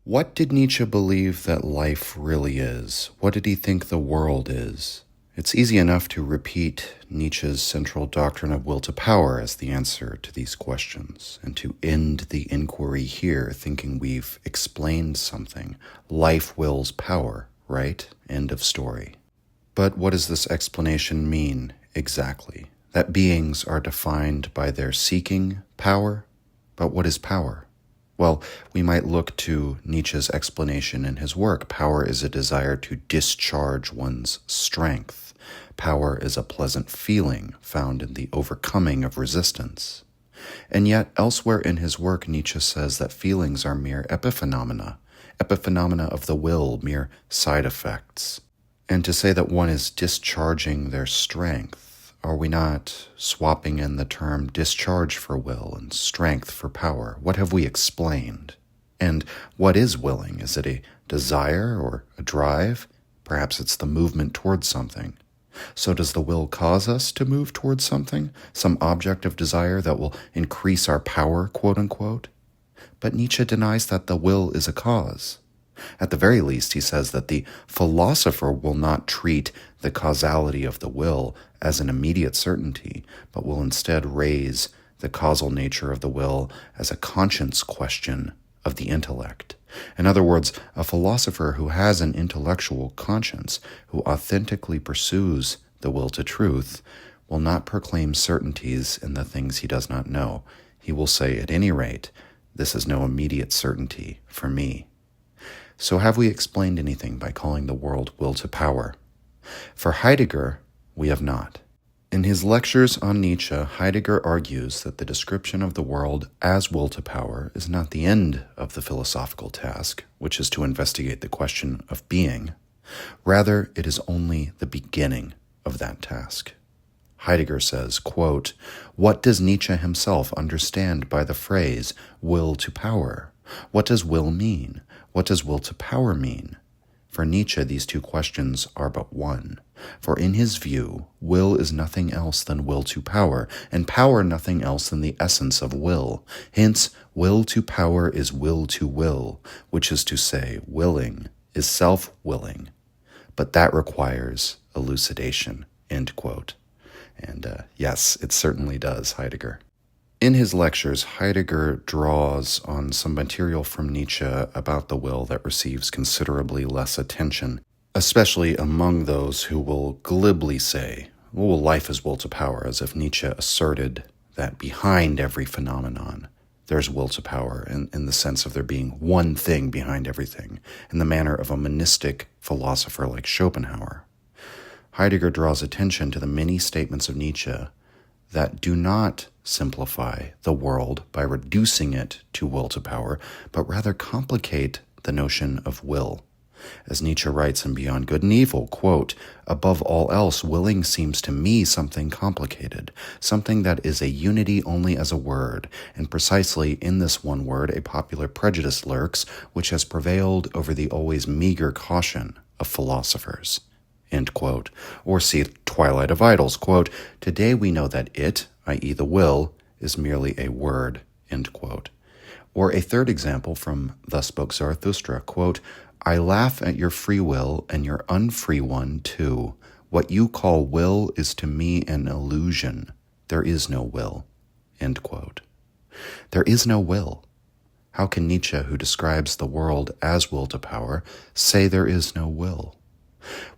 What did Nietzsche believe that life really is? What did he think the world is? It's easy enough to repeat Nietzsche's central doctrine of will to power as the answer to these questions, and to end the inquiry here thinking we've explained something. Life wills power, right? End of story. But what does this explanation mean exactly? That beings are defined by their seeking power? But what is power? Well, we might look to Nietzsche's explanation in his work. Power is a desire to discharge one's strength. Power is a pleasant feeling found in the overcoming of resistance. And yet, elsewhere in his work, Nietzsche says that feelings are mere epiphenomena of the will, mere side effects. And to say that one is discharging their strength, are we not swapping in the term discharge for will and strength for power? What have we explained? And what is willing? Is it a desire or a drive? Perhaps it's the movement towards something. So does the will cause us to move towards something? Some object of desire that will increase our power, quote unquote? But Nietzsche denies that the will is a cause. At the very least, he says that the philosopher will not treat the causality of the will as an immediate certainty, but will instead raise the causal nature of the will as a conscience question of the intellect. In other words, a philosopher who has an intellectual conscience, who authentically pursues the will to truth, will not proclaim certainties in the things he does not know. He will say, at any rate, this is no immediate certainty for me. So have we explained anything by calling the world will to power? For Heidegger, we have not. In his lectures on Nietzsche, Heidegger argues that the description of the world as will to power is not the end of the philosophical task, which is to investigate the question of being. Rather, it is only the beginning of that task. Heidegger says, quote, "What does Nietzsche himself understand by the phrase will to power? What does will mean? What does will to power mean?" For Nietzsche, these two questions are but one. For in his view, will is nothing else than will to power, and power nothing else than the essence of will. Hence, will to power is will to will, which is to say, willing is self-willing. But that requires elucidation, end quote. And yes, it certainly does, Heidegger. In his lectures, Heidegger draws on some material from Nietzsche about the will that receives considerably less attention, especially among those who will glibly say, well, life is will to power, as if Nietzsche asserted that behind every phenomenon, there's will to power, in the sense of there being one thing behind everything, in the manner of a monistic philosopher like Schopenhauer. Heidegger draws attention to the many statements of Nietzsche that do not simplify the world by reducing it to will to power, but rather complicate the notion of will. As Nietzsche writes in Beyond Good and Evil, quote, "Above all else, willing seems to me something complicated, something that is a unity only as a word, and precisely in this one word a popular prejudice lurks, which has prevailed over the always meager caution of philosophers." End quote. Or see Twilight of Idols, quote, "Today we know that it, i.e. the will, is merely a word," end quote. Or a third example from Thus Spoke Zarathustra, quote, "I laugh at your free will and your unfree one too. What you call will is to me an illusion. There is no will," end quote. There is no will. How can Nietzsche, who describes the world as will to power, say there is no will?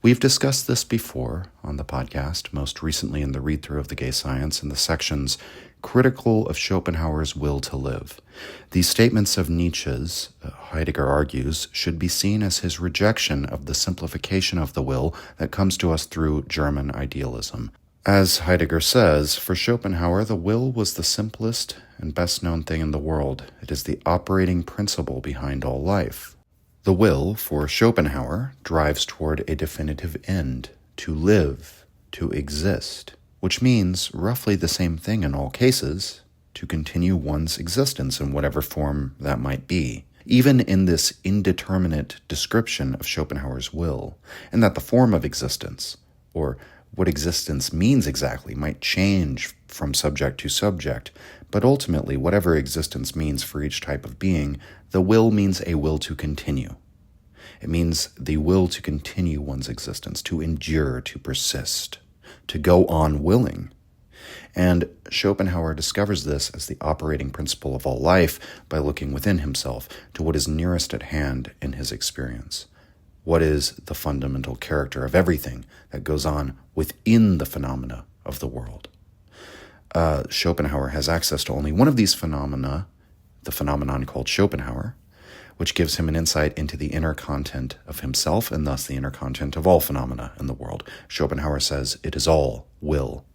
We've discussed this before on the podcast, most recently in the read-through of The Gay Science in the sections critical of Schopenhauer's will to live. These statements of Nietzsche's, Heidegger argues, should be seen as his rejection of the simplification of the will that comes to us through German idealism. As Heidegger says, for Schopenhauer, the will was the simplest and best-known thing in the world. It is the operating principle behind all life. The will, for Schopenhauer, drives toward a definitive end, to live, to exist, which means roughly the same thing in all cases, to continue one's existence in whatever form that might be, even in this indeterminate description of Schopenhauer's will, and that the form of existence, or what existence means exactly, might change from subject to subject, But ultimately, whatever existence means for each type of being, the will means a will to continue. It means the will to continue one's existence, to endure, to persist, to go on willing. And Schopenhauer discovers this as the operating principle of all life by looking within himself to what is nearest at hand in his experience. What is the fundamental character of everything that goes on within the phenomena of the world? Schopenhauer has access to only one of these phenomena, the phenomenon called Schopenhauer, which gives him an insight into the inner content of himself and thus the inner content of all phenomena in the world. Schopenhauer says it is all will.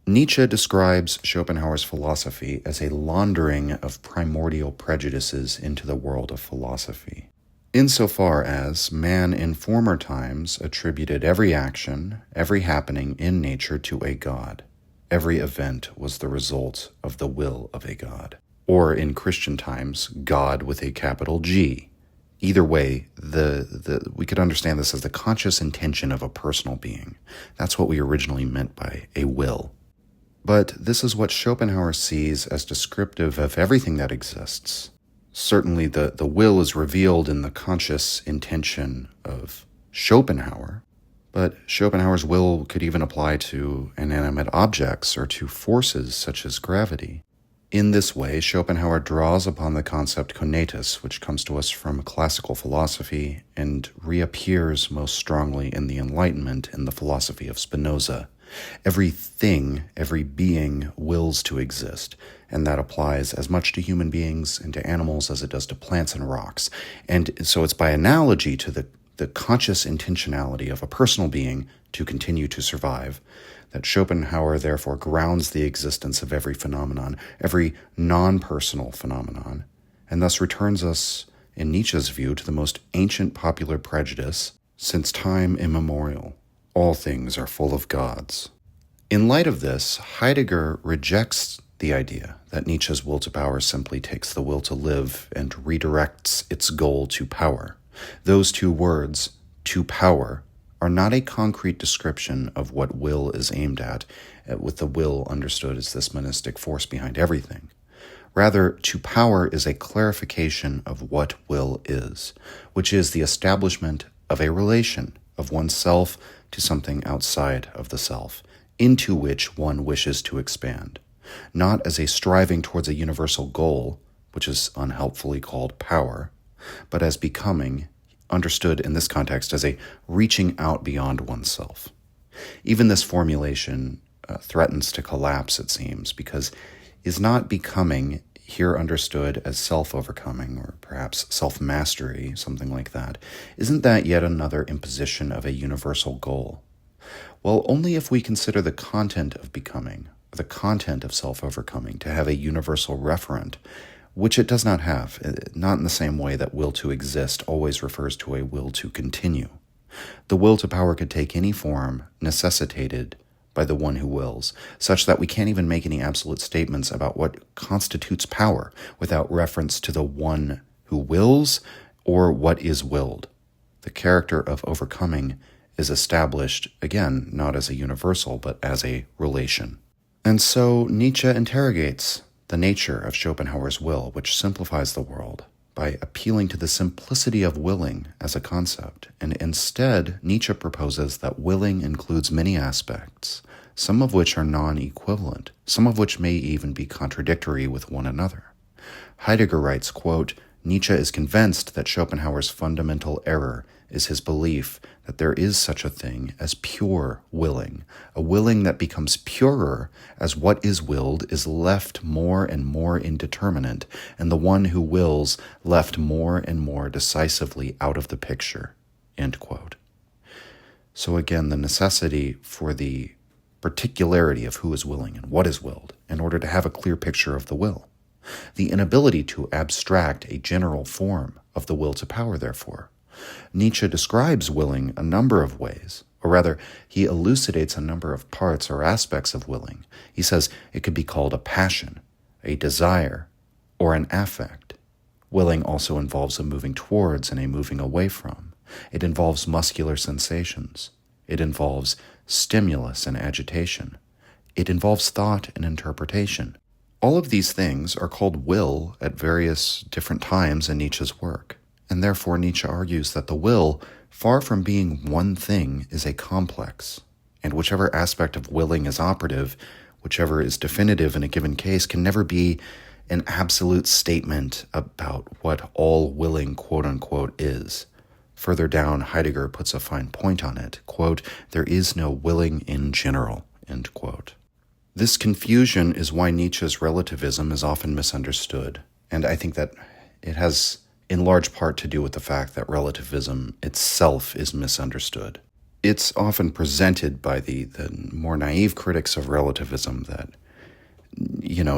Nietzsche describes Schopenhauer's philosophy as a laundering of primordial prejudices into the world of philosophy, insofar as man in former times attributed every action, every happening in nature to a god. Every event was the result of the will of a god. Or in Christian times, God with a capital G. Either way, we could understand this as the conscious intention of a personal being. That's what we originally meant by a will. But this is what Schopenhauer sees as descriptive of everything that exists. Certainly the will is revealed in the conscious intention of Schopenhauer, but Schopenhauer's will could even apply to inanimate objects or to forces such as gravity. In this way, Schopenhauer draws upon the concept conatus, which comes to us from classical philosophy and reappears most strongly in the Enlightenment in the philosophy of Spinoza. Every thing, every being wills to exist, and that applies as much to human beings and to animals as it does to plants and rocks. And so it's by analogy to the conscious intentionality of a personal being to continue to survive that Schopenhauer therefore grounds the existence of every phenomenon, every non-personal phenomenon, and thus returns us, in Nietzsche's view, to the most ancient popular prejudice since time immemorial. All things are full of gods. In light of this, Heidegger rejects the idea that Nietzsche's will to power simply takes the will to live and redirects its goal to power. Those two words, to power, are not a concrete description of what will is aimed at, with the will understood as this monistic force behind everything. Rather, to power is a clarification of what will is, which is the establishment of a relation of oneself to something outside of the self, into which one wishes to expand, not as a striving towards a universal goal, which is unhelpfully called power, but as becoming, understood in this context as a reaching out beyond oneself. Even this formulation threatens to collapse, it seems, because is not becoming here understood as self-overcoming or perhaps self-mastery, something like that. Isn't that yet another imposition of a universal goal? Well, only if we consider the content of becoming, the content of self-overcoming, to have a universal referent, which it does not have, not in the same way that will to exist always refers to a will to continue. The will to power could take any form necessitated by the one who wills, such that we can't even make any absolute statements about what constitutes power without reference to the one who wills or what is willed. The character of overcoming is established, again, not as a universal, but as a relation. And so Nietzsche interrogates the nature of Schopenhauer's will, which simplifies the world, by appealing to the simplicity of willing as a concept. And instead, Nietzsche proposes that willing includes many aspects, some of which are non-equivalent, some of which may even be contradictory with one another. Heidegger writes, quote, Nietzsche is convinced that Schopenhauer's fundamental error is his belief that there is such a thing as pure willing, a willing that becomes purer as what is willed is left more and more indeterminate, and the one who wills left more and more decisively out of the picture, end quote. So again, the necessity for the particularity of who is willing and what is willed in order to have a clear picture of the will. The inability to abstract a general form of the will to power, therefore. Nietzsche describes willing a number of ways, or rather, he elucidates a number of parts or aspects of willing. He says it could be called a passion, a desire, or an affect. Willing also involves a moving towards and a moving away from. It involves muscular sensations. It involves stimulus and agitation. It involves thought and interpretation. All of these things are called will at various different times in Nietzsche's work, and therefore Nietzsche argues that the will, far from being one thing, is a complex, and whichever aspect of willing is operative, whichever is definitive in a given case, can never be an absolute statement about what all willing quote-unquote is. Further down, Heidegger puts a fine point on it, quote, "There is no willing in general," end quote. This confusion is why Nietzsche's relativism is often misunderstood, and I think that it has in large part to do with the fact that relativism itself is misunderstood. It's often presented by the more naive critics of relativism that,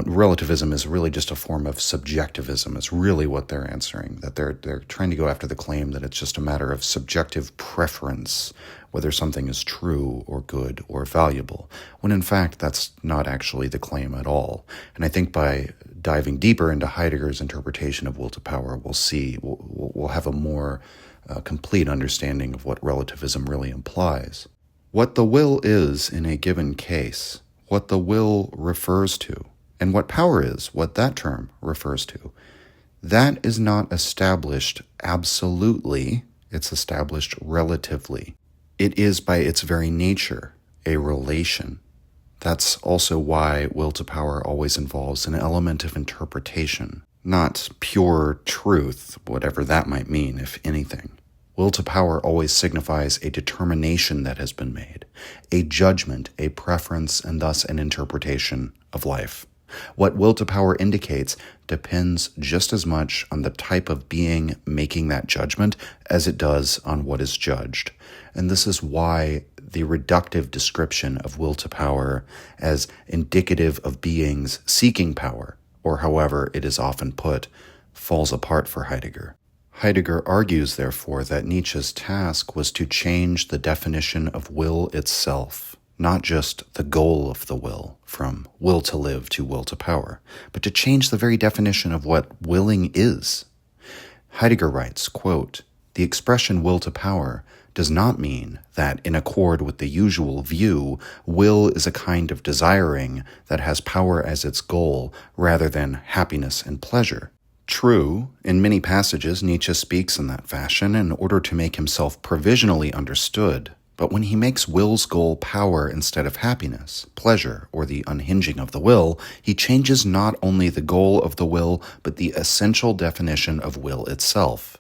relativism is really just a form of subjectivism. It's really what they're answering, that they're trying to go after the claim that it's just a matter of subjective preference, whether something is true or good or valuable, when in fact that's not actually the claim at all. And I think by diving deeper into Heidegger's interpretation of will to power, we'll have a more complete understanding of what relativism really implies. What the will is in a given case, what the will refers to, and what power is, what that term refers to, that is not established absolutely, it's established relatively. It is by its very nature a relation. That's also why will to power always involves an element of interpretation, not pure truth, whatever that might mean, if anything. Will to power always signifies a determination that has been made, a judgment, a preference, and thus an interpretation of life. What will to power indicates depends just as much on the type of being making that judgment as it does on what is judged. And this is why the reductive description of will to power as indicative of beings seeking power, or however it is often put, falls apart for Heidegger. Heidegger argues, therefore, that Nietzsche's task was to change the definition of will itself, not just the goal of the will, from will to live to will to power, but to change the very definition of what willing is. Heidegger writes, quote, "The expression will to power does not mean that, in accord with the usual view, will is a kind of desiring that has power as its goal rather than happiness and pleasure. True, in many passages Nietzsche speaks in that fashion in order to make himself provisionally understood, but when he makes will's goal power instead of happiness, pleasure, or the unhinging of the will, he changes not only the goal of the will, but the essential definition of will itself.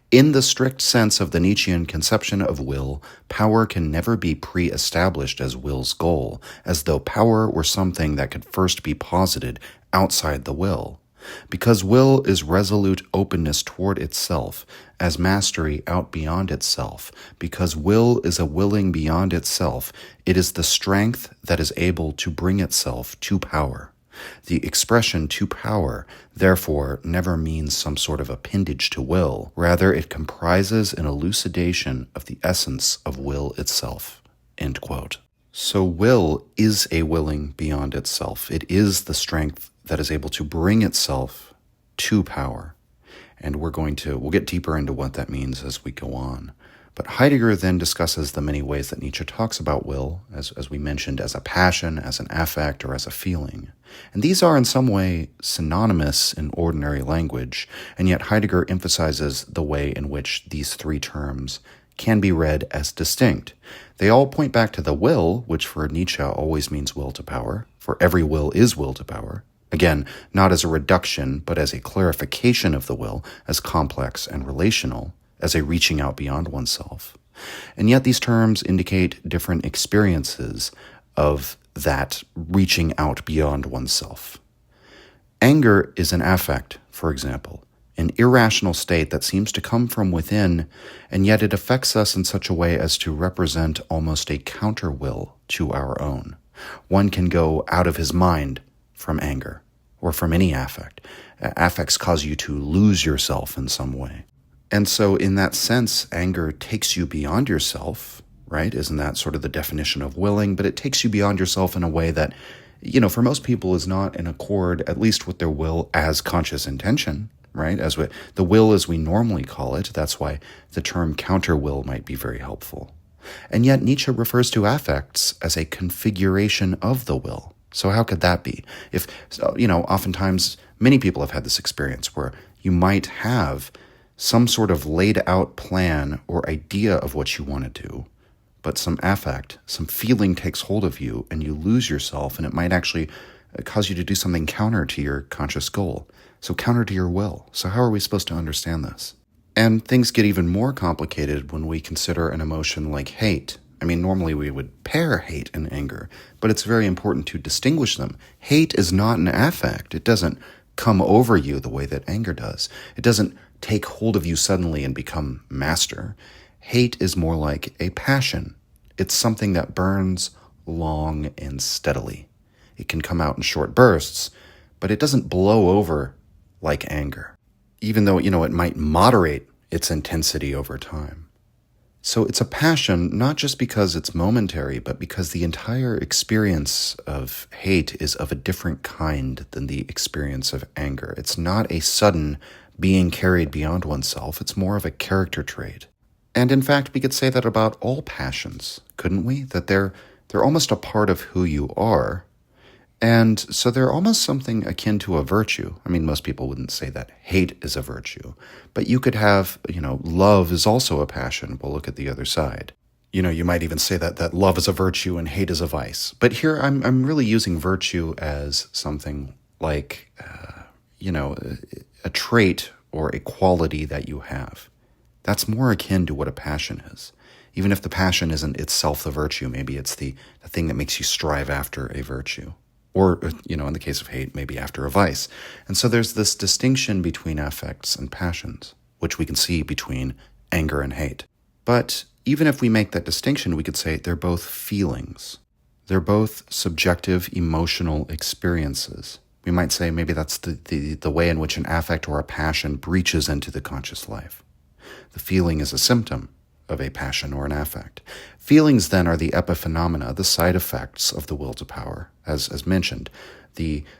In the strict sense of the Nietzschean conception of will, power can never be pre-established as will's goal, as though power were something that could first be posited outside the will. Because will is resolute openness toward itself, as mastery out beyond itself, because will is a willing beyond itself, it is the strength that is able to bring itself to power. The expression to power, therefore, never means some sort of appendage to will. Rather, it comprises an elucidation of the essence of will itself." End quote. So will is a willing beyond itself. It is the strength that is able to bring itself to power. And we'll get deeper into what that means as we go on. But Heidegger then discusses the many ways that Nietzsche talks about will, as we mentioned, as a passion, as an affect, or as a feeling. And these are in some way synonymous in ordinary language, and yet Heidegger emphasizes the way in which these three terms can be read as distinct. They all point back to the will, which for Nietzsche always means will to power, for every will is will to power. Again, not as a reduction, but as a clarification of the will, as complex and relational, as a reaching out beyond oneself. And yet these terms indicate different experiences of that reaching out beyond oneself. Anger is an affect, for example, an irrational state that seems to come from within, and yet it affects us in such a way as to represent almost a counter-will to our own. One can go out of his mind from anger, or from any affect. Affects cause you to lose yourself in some way. And so in that sense, anger takes you beyond yourself, right? Isn't that sort of the definition of willing? But it takes you beyond yourself in a way that, for most people is not in accord, at least with their will as conscious intention, right? The will as we normally call it. That's why the term counter-will might be very helpful. And yet Nietzsche refers to affects as a configuration of the will. So how could that be? If, oftentimes many people have had this experience where you might have some sort of laid out plan or idea of what you want to do, but some affect, some feeling takes hold of you and you lose yourself, and it might actually cause you to do something counter to your conscious goal. So counter to your will. So how are we supposed to understand this? And things get even more complicated when we consider an emotion like hate. I mean, normally we would pair hate and anger, but it's very important to distinguish them. Hate is not an affect. It doesn't come over you the way that anger does. It doesn't take hold of you suddenly and become master. Hate is more like a passion. It's something that burns long and steadily. It can come out in short bursts, but it doesn't blow over like anger, even though, it might moderate its intensity over time. So it's a passion, not just because it's momentary, but because the entire experience of hate is of a different kind than the experience of anger. It's not a sudden being carried beyond oneself. It's more of a character trait. And in fact, we could say that about all passions, couldn't we? That they're almost a part of who you are. And so they're almost something akin to a virtue. I mean, most people wouldn't say that hate is a virtue, but you could have, love is also a passion. We'll look at the other side. You might even say that love is a virtue and hate is a vice. But here I'm really using virtue as something like, a trait or a quality that you have. That's more akin to what a passion is. Even if the passion isn't itself the virtue, maybe it's the thing that makes you strive after a virtue. Or, in the case of hate, maybe after a vice. And so there's this distinction between affects and passions, which we can see between anger and hate. But even if we make that distinction, we could say they're both feelings. They're both subjective emotional experiences. We might say maybe that's the way in which an affect or a passion breaches into the conscious life. The feeling is a symptom of a passion or an affect. Feelings then are the epiphenomena, the side effects of the will to power, as mentioned.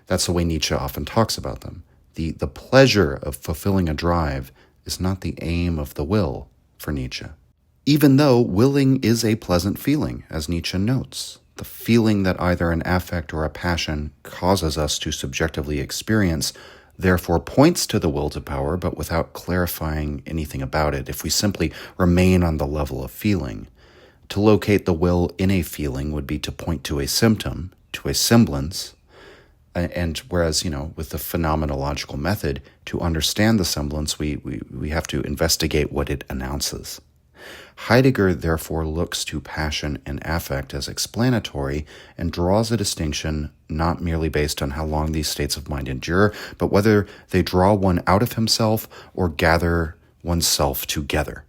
That's the way Nietzsche often talks about them. The pleasure of fulfilling a drive is not the aim of the will for Nietzsche. Even though willing is a pleasant feeling, as Nietzsche notes. The feeling that either an affect or a passion causes us to subjectively experience therefore points to the will to power, but without clarifying anything about it, if we simply remain on the level of feeling. To locate the will in a feeling would be to point to a symptom, to a semblance, and whereas, with the phenomenological method, to understand the semblance, we have to investigate what it announces. Heidegger therefore looks to passion and affect as explanatory and draws a distinction not merely based on how long these states of mind endure, but whether they draw one out of himself or gather oneself together.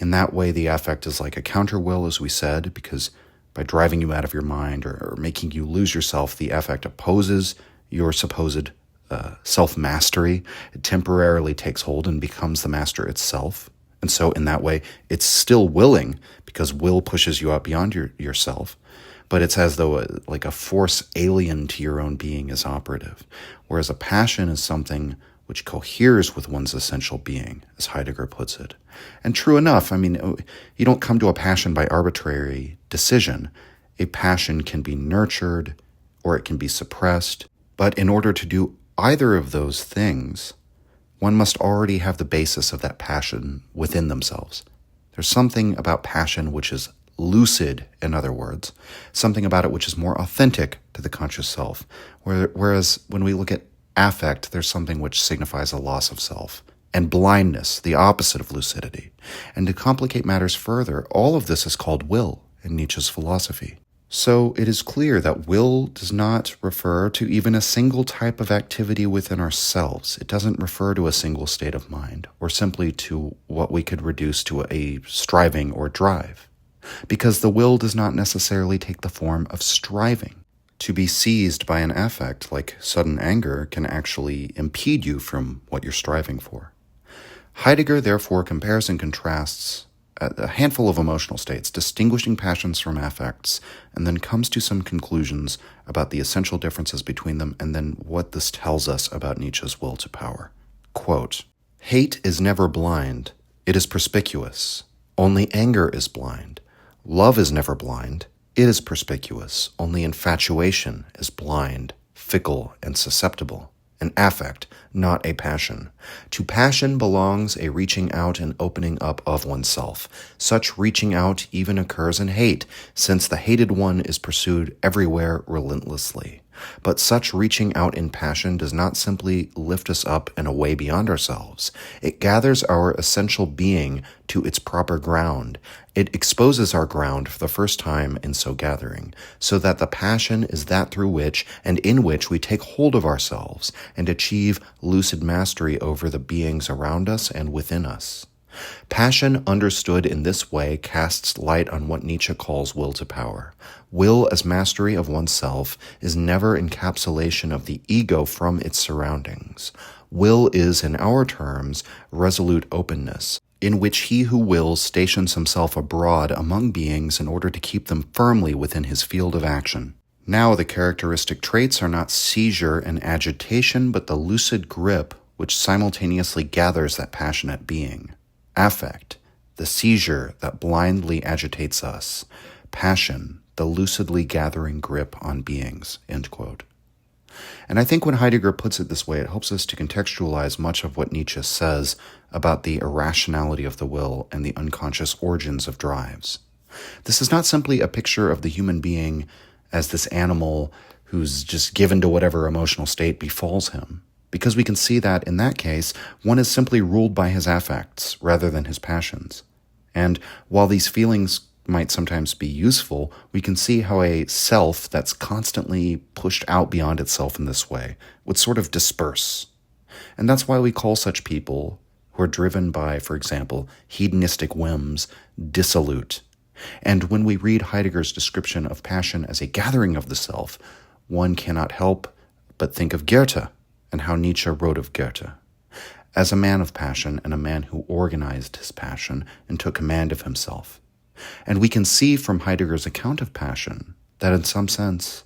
In that way, the affect is like a counter-will, as we said, because by driving you out of your mind or making you lose yourself, the affect opposes your supposed self-mastery. It temporarily takes hold and becomes the master itself. And so in that way, it's still willing because will pushes you out beyond yourself. But it's as though like a force alien to your own being is operative. Whereas a passion is something which coheres with one's essential being, as Heidegger puts it. And true enough, you don't come to a passion by arbitrary decision. A passion can be nurtured or it can be suppressed. But in order to do either of those things, one must already have the basis of that passion within themselves. There's something about passion which is lucid, in other words, something about it which is more authentic to the conscious self, whereas when we look at affect, there's something which signifies a loss of self, and blindness, the opposite of lucidity. And to complicate matters further, all of this is called will in Nietzsche's philosophy. So it is clear that will does not refer to even a single type of activity within ourselves. It doesn't refer to a single state of mind, or simply to what we could reduce to a striving or drive. Because the will does not necessarily take the form of striving. To be seized by an affect, like sudden anger, can actually impede you from what you're striving for. Heidegger therefore compares and contrasts a handful of emotional states, distinguishing passions from affects, and then comes to some conclusions about the essential differences between them and then what this tells us about Nietzsche's will to power. Quote, "Hate is never blind. It is perspicuous. Only anger is blind. Love is never blind. It is perspicuous, only infatuation is blind, fickle, and susceptible. An affect, not a passion. To passion belongs a reaching out and opening up of oneself. Such reaching out even occurs in hate, since the hated one is pursued everywhere relentlessly. But such reaching out in passion does not simply lift us up and away beyond ourselves. It gathers our essential being to its proper ground. It exposes our ground for the first time in so gathering, so that the passion is that through which and in which we take hold of ourselves and achieve lucid mastery over the beings around us and within us. Passion understood in this way casts light on what Nietzsche calls will to power. Will as mastery of oneself is never encapsulation of the ego from its surroundings. Will is, in our terms, resolute openness, in which he who wills stations himself abroad among beings in order to keep them firmly within his field of action. Now the characteristic traits are not seizure and agitation, but the lucid grip which simultaneously gathers that passionate being. Affect, the seizure that blindly agitates us. Passion, the lucidly gathering grip on beings." End quote. And I think when Heidegger puts it this way, it helps us to contextualize much of what Nietzsche says about the irrationality of the will and the unconscious origins of drives. This is not simply a picture of the human being as this animal who's just given to whatever emotional state befalls him, because we can see that in that case, one is simply ruled by his affects rather than his passions. And while these feelings might sometimes be useful, we can see how a self that's constantly pushed out beyond itself in this way would sort of disperse. And that's why we call such people who are driven by, for example, hedonistic whims, dissolute. And when we read Heidegger's description of passion as a gathering of the self, one cannot help but think of Goethe and how Nietzsche wrote of Goethe as a man of passion and a man who organized his passion and took command of himself. And we can see from Heidegger's account of passion that in some sense,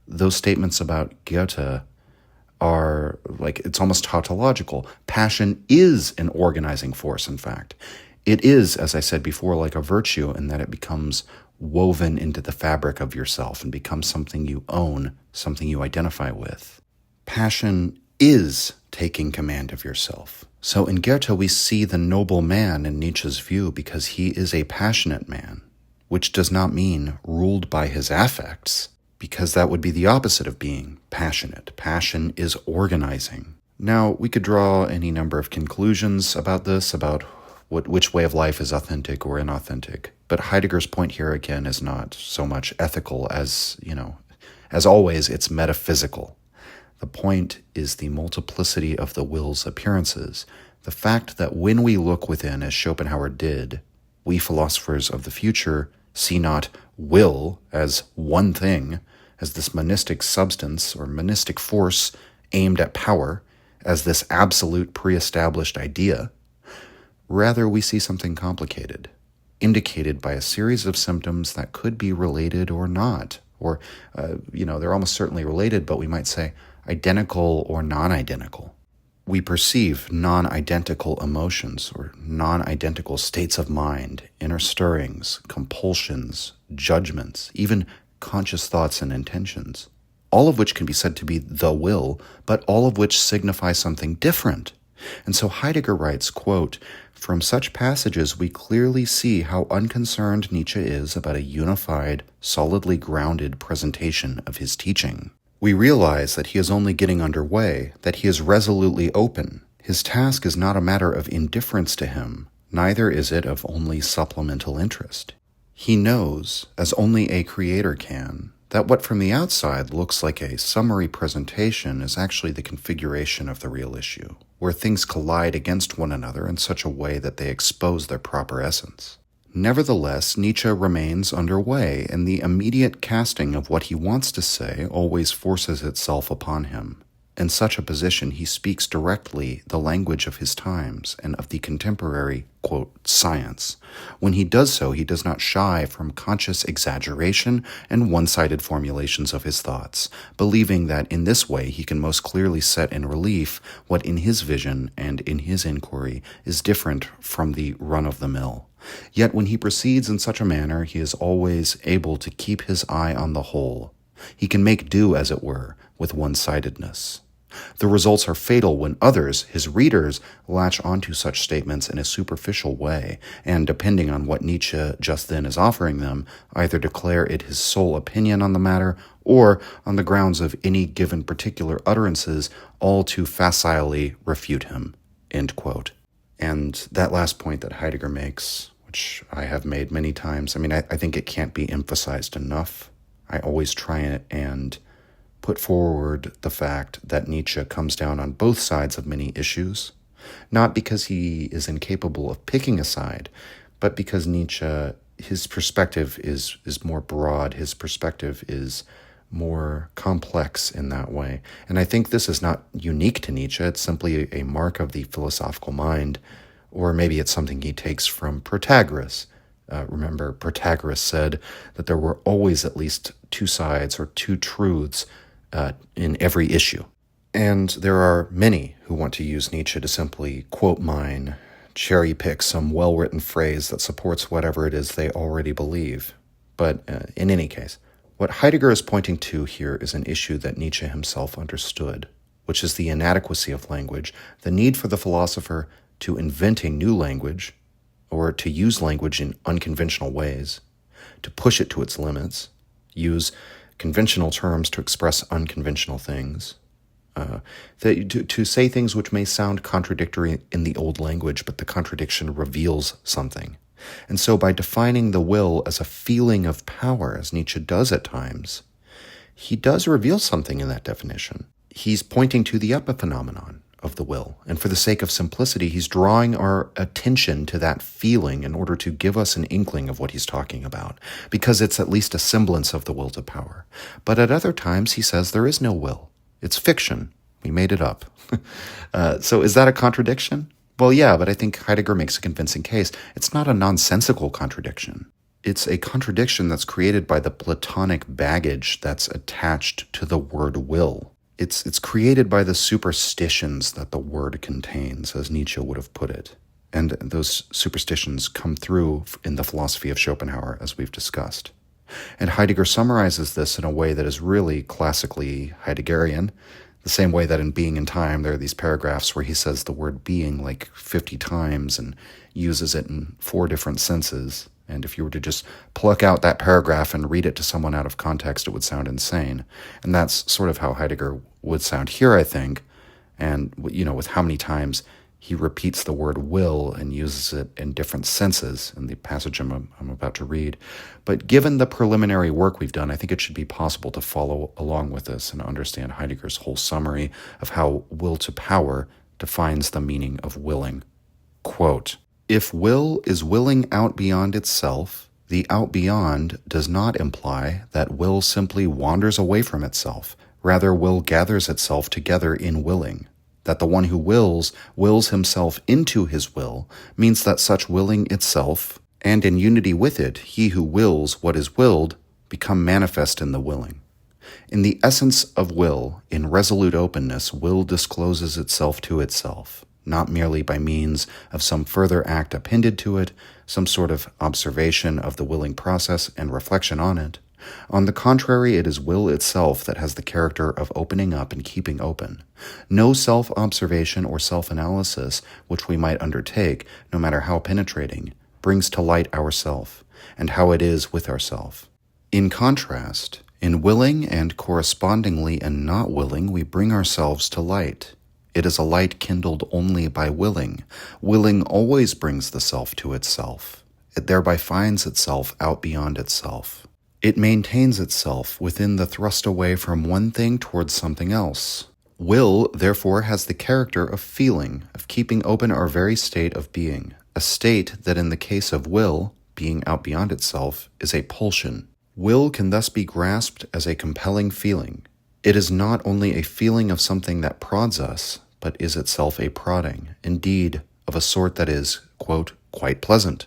those statements about Goethe are like, it's almost tautological. Passion is an organizing force, in fact. It is, as I said before, like a virtue in that it becomes woven into the fabric of yourself and becomes something you own, something you identify with. Passion is taking command of yourself. So in Goethe, we see the noble man in Nietzsche's view because he is a passionate man, which does not mean ruled by his affects, because that would be the opposite of being passionate. Passion is organizing. Now, we could draw any number of conclusions about this, about which way of life is authentic or inauthentic. But Heidegger's point here, again, is not so much ethical as, as always, it's metaphysical. The point is the multiplicity of the will's appearances, the fact that when we look within, as Schopenhauer did, we philosophers of the future see not will as one thing, as this monistic substance or monistic force aimed at power, as this absolute pre-established idea. Rather, we see something complicated, indicated by a series of symptoms that could be related or not, or, they're almost certainly related, but we might say identical or non-identical. We perceive non-identical emotions or non-identical states of mind, inner stirrings, compulsions, judgments, even conscious thoughts and intentions, all of which can be said to be the will, but all of which signify something different. And so Heidegger writes, quote, "From such passages we clearly see how unconcerned Nietzsche is about a unified, solidly grounded presentation of his teaching. We realize that he is only getting underway, that he is resolutely open. His task is not a matter of indifference to him, neither is it of only supplemental interest. He knows, as only a creator can, that what from the outside looks like a summary presentation is actually the configuration of the real issue, where things collide against one another in such a way that they expose their proper essence. Nevertheless, Nietzsche remains underway, and the immediate casting of what he wants to say always forces itself upon him. In such a position, he speaks directly the language of his times and of the contemporary, quote, science. When he does so, he does not shy from conscious exaggeration and one-sided formulations of his thoughts, believing that in this way he can most clearly set in relief what in his vision and in his inquiry is different from the run-of-the-mill. Yet when he proceeds in such a manner, he is always able to keep his eye on the whole. He can make do, as it were, with one-sidedness. The results are fatal when others, his readers, latch onto such statements in a superficial way, and depending on what Nietzsche just then is offering them, either declare it his sole opinion on the matter, or, on the grounds of any given particular utterances, all too facilely refute him." End quote. And that last point that Heidegger makes, which I have made many times, I think it can't be emphasized enough. I always try and put forward the fact that Nietzsche comes down on both sides of many issues, not because he is incapable of picking a side, but because Nietzsche, his perspective is more broad, his perspective is more complex in that way. And I think this is not unique to Nietzsche, it's simply a mark of the philosophical mind, or maybe it's something he takes from Protagoras. Remember, Protagoras said that there were always at least two sides or two truths in every issue. And there are many who want to use Nietzsche to simply quote mine, cherry pick some well-written phrase that supports whatever it is they already believe. But in any case, what Heidegger is pointing to here is an issue that Nietzsche himself understood, which is the inadequacy of language, the need for the philosopher to invent a new language, or to use language in unconventional ways, to push it to its limits, use conventional terms to express unconventional things, to say things which may sound contradictory in the old language, but the contradiction reveals something. And so by defining the will as a feeling of power, as Nietzsche does at times, he does reveal something in that definition. He's pointing to the epiphenomenon of the will. And for the sake of simplicity, he's drawing our attention to that feeling in order to give us an inkling of what he's talking about, because it's at least a semblance of the will to power. But at other times, he says there is no will. It's fiction. We made it up. So is that a contradiction? Well, yeah, but I think Heidegger makes a convincing case. It's not a nonsensical contradiction. It's a contradiction that's created by the Platonic baggage that's attached to the word will. It's created by the superstitions that the word contains, as Nietzsche would have put it. And those superstitions come through in the philosophy of Schopenhauer, as we've discussed. And Heidegger summarizes this in a way that is really classically Heideggerian, the same way that in Being and Time, there are these paragraphs where he says the word being like 50 times and uses it in 4 different senses. And if you were to just pluck out that paragraph and read it to someone out of context, it would sound insane. And that's sort of how Heidegger would sound here, I think. And, with how many times he repeats the word will and uses it in different senses in the passage I'm about to read. But given the preliminary work we've done, I think it should be possible to follow along with this and understand Heidegger's whole summary of how will to power defines the meaning of willing. Quote, "If will is willing out beyond itself, the out beyond does not imply that will simply wanders away from itself. Rather, will gathers itself together in willing. That the one who wills himself into his will means that such willing itself, and in unity with it, he who wills what is willed, become manifest in the willing. In the essence of will, in resolute openness, will discloses itself to itself, not merely by means of some further act appended to it, some sort of observation of the willing process and reflection on it. On the contrary, it is will itself that has the character of opening up and keeping open. No self-observation or self-analysis which we might undertake, no matter how penetrating, brings to light ourself, and how it is with ourself. In contrast, in willing and correspondingly in not willing, we bring ourselves to light. It is a light kindled only by willing. Willing always brings the self to itself. It thereby finds itself out beyond itself. It maintains itself within the thrust away from one thing towards something else. Will, therefore, has the character of feeling, of keeping open our very state of being, a state that in the case of will, being out beyond itself, is a pulsion. Will can thus be grasped as a compelling feeling. It is not only a feeling of something that prods us, but is itself a prodding, indeed, of a sort that is, quote, quite pleasant.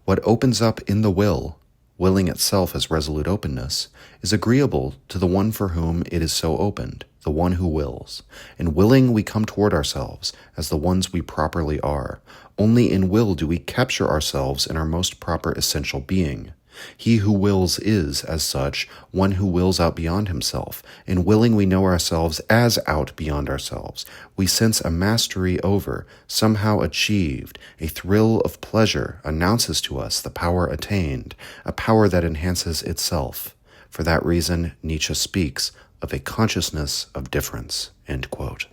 What opens up in the will, willing itself as resolute openness, is agreeable to the one for whom it is so opened, the one who wills. In willing we come toward ourselves as the ones we properly are, Only in will do we capture ourselves in our most proper essential being. He who wills is, as such, one who wills out beyond himself. In willing we know ourselves as out beyond ourselves. We sense a mastery over, somehow achieved. A thrill of pleasure announces to us the power attained, a power that enhances itself. For that reason, Nietzsche speaks of a consciousness of difference." End quote.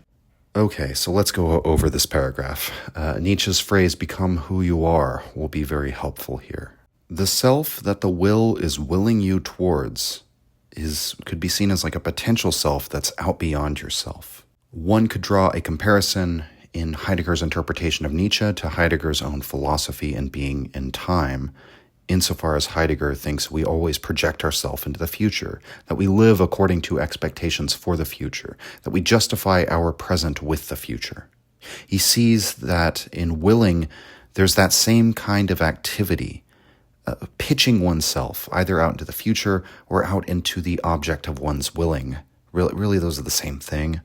Okay, so let's go over this paragraph. Nietzsche's phrase, "become who you are," will be very helpful here. The self that the will is willing you towards could be seen as like a potential self that's out beyond yourself. One could draw a comparison in Heidegger's interpretation of Nietzsche to Heidegger's own philosophy and being in time, insofar as Heidegger thinks we always project ourselves into the future, that we live according to expectations for the future, that we justify our present with the future. He sees that in willing, there's that same kind of activity, pitching oneself either out into the future or out into the object of one's willing. Really, those are the same thing.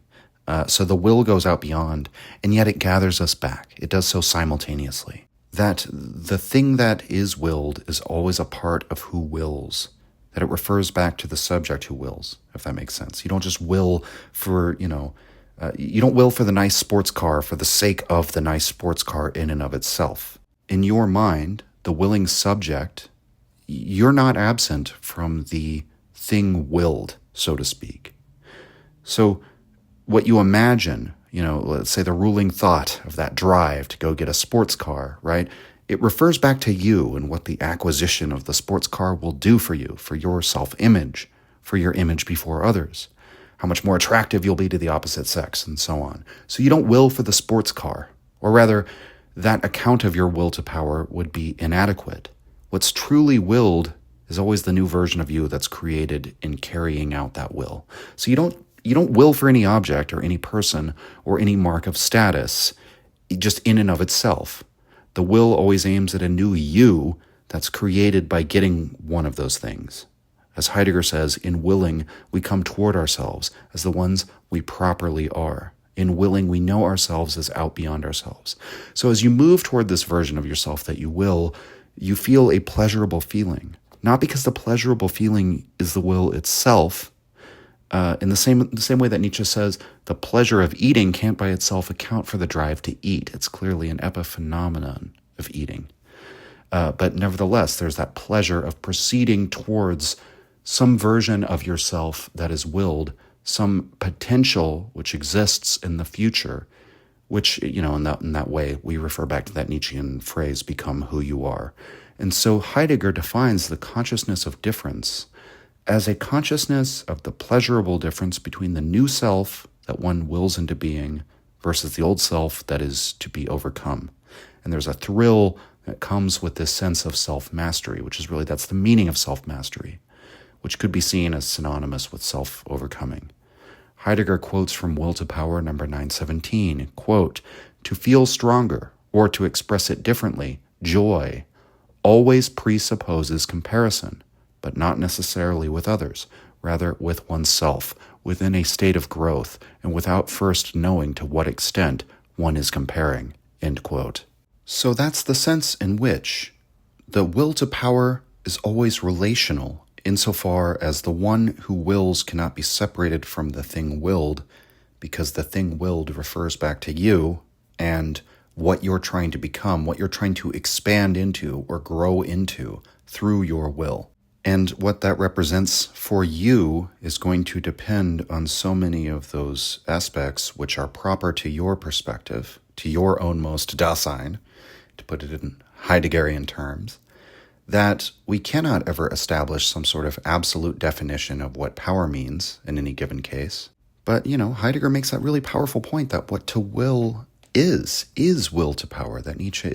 So the will goes out beyond, and yet it gathers us back. It does so simultaneously. That the thing that is willed is always a part of who wills, that it refers back to the subject who wills, if that makes sense. You don't just will for, you don't will for the nice sports car for the sake of the nice sports car in and of itself. In your mind, the willing subject, you're not absent from the thing willed, so to speak. So what you imagine, let's say the ruling thought of that drive to go get a sports car, right? It refers back to you and what the acquisition of the sports car will do for you, for your self-image, for your image before others, how much more attractive you'll be to the opposite sex, and so on. So you don't will for the sports car, or rather, that account of your will to power would be inadequate. What's truly willed is always the new version of you that's created in carrying out that will. So you don't will for any object or any person or any mark of status, just in and of itself. The will always aims at a new you that's created by getting one of those things. As Heidegger says, in willing, we come toward ourselves as the ones we properly are. In willing, we know ourselves as out beyond ourselves. So as you move toward this version of yourself that you will, you feel a pleasurable feeling. Not because the pleasurable feeling is the will itself. In the same way that Nietzsche says, the pleasure of eating can't by itself account for the drive to eat. It's clearly an epiphenomenon of eating. But nevertheless, there's that pleasure of proceeding towards some version of yourself that is willed, some potential which exists in the future, which, in that way, we refer back to that Nietzschean phrase, "become who you are." And so Heidegger defines the consciousness of difference as a consciousness of the pleasurable difference between the new self that one wills into being versus the old self that is to be overcome. And there's a thrill that comes with this sense of self-mastery, which is that's the meaning of self-mastery, which could be seen as synonymous with self-overcoming. Heidegger quotes from Will to Power number 917, quote, "To feel stronger, or to express it differently, joy, always presupposes comparison, but not necessarily with others, rather with oneself, within a state of growth, and without first knowing to what extent one is comparing." End quote. So that's the sense in which the will to power is always relational, insofar as the one who wills cannot be separated from the thing willed, because the thing willed refers back to you and what you're trying to become, what you're trying to expand into or grow into through your will. And what that represents for you is going to depend on so many of those aspects which are proper to your perspective, to your own most Dasein, to put it in Heideggerian terms, that we cannot ever establish some sort of absolute definition of what power means in any given case. But, Heidegger makes that really powerful point that what to will is will to power, that Nietzsche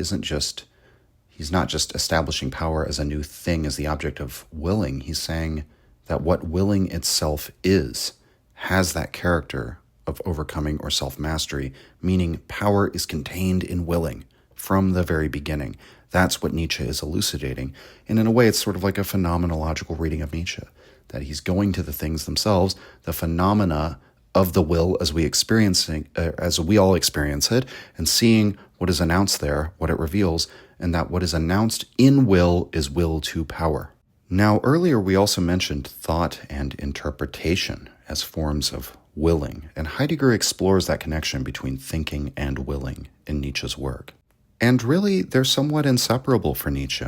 he's not just establishing power as a new thing, as the object of willing. He's saying that what willing itself has that character of overcoming or self-mastery, meaning power is contained in willing from the very beginning. That's what Nietzsche is elucidating. And in a way, it's sort of like a phenomenological reading of Nietzsche, that he's going to the things themselves, the phenomena of the will as as we all experience it, and seeing what is announced there, what it reveals, and that what is announced in will is will to power. Now, earlier we also mentioned thought and interpretation as forms of willing, and Heidegger explores that connection between thinking and willing in Nietzsche's work. And really, they're somewhat inseparable for Nietzsche.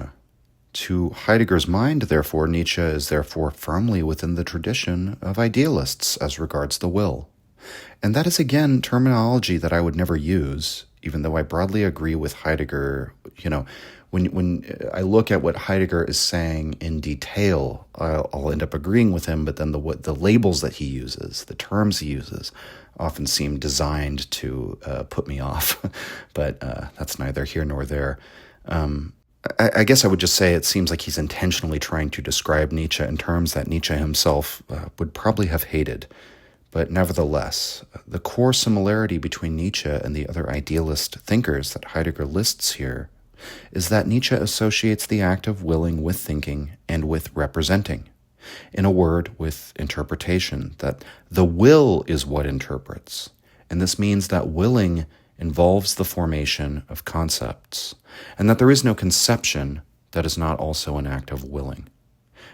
To Heidegger's mind, therefore, Nietzsche is therefore firmly within the tradition of idealists as regards the will. And that is, again, terminology that I would never use, even though I broadly agree with Heidegger. When I look at what Heidegger is saying in detail, I'll end up agreeing with him, but then the labels that he uses, the terms he uses, often seem designed to put me off. But that's neither here nor there. I guess I would just say it seems like he's intentionally trying to describe Nietzsche in terms that Nietzsche himself would probably have hated. But nevertheless, the core similarity between Nietzsche and the other idealist thinkers that Heidegger lists here is that Nietzsche associates the act of willing with thinking and with representing. In a word, with interpretation, that the will is what interprets. And this means that willing involves the formation of concepts, and that there is no conception that is not also an act of willing.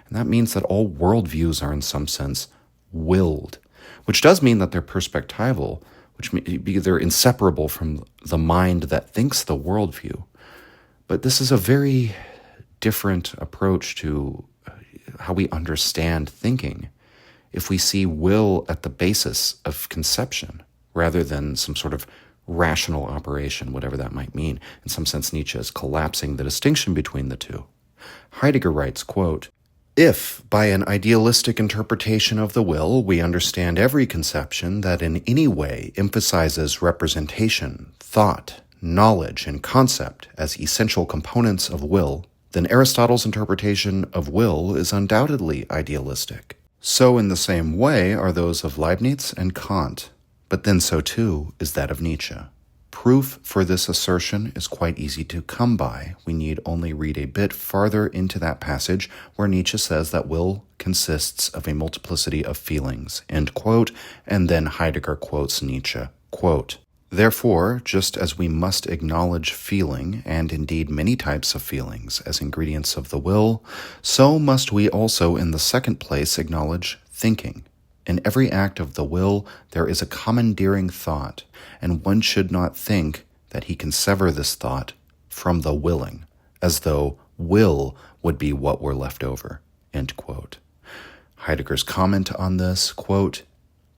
And that means that all worldviews are in some sense willed, which does mean that they're perspectival, which means they're inseparable from the mind that thinks the worldview. But this is a very different approach to how we understand thinking if we see will at the basis of conception rather than some sort of rational operation, whatever that might mean. In some sense, Nietzsche is collapsing the distinction between the two. Heidegger writes, quote, "If, by an idealistic interpretation of the will, we understand every conception that in any way emphasizes representation, thought, knowledge, and concept as essential components of will, then Aristotle's interpretation of will is undoubtedly idealistic. So in the same way are those of Leibniz and Kant, but then so too is that of Nietzsche. Proof for this assertion is quite easy to come by. We need only read a bit farther into that passage where Nietzsche says that will consists of a multiplicity of feelings," end quote, and then Heidegger quotes Nietzsche, quote, "Therefore, just as we must acknowledge feeling, and indeed many types of feelings, as ingredients of the will, so must we also in the second place acknowledge thinking. In every act of the will, there is a commandeering thought, and one should not think that he can sever this thought from the willing, as though will would be what were left over," end quote. Heidegger's comment on this, quote,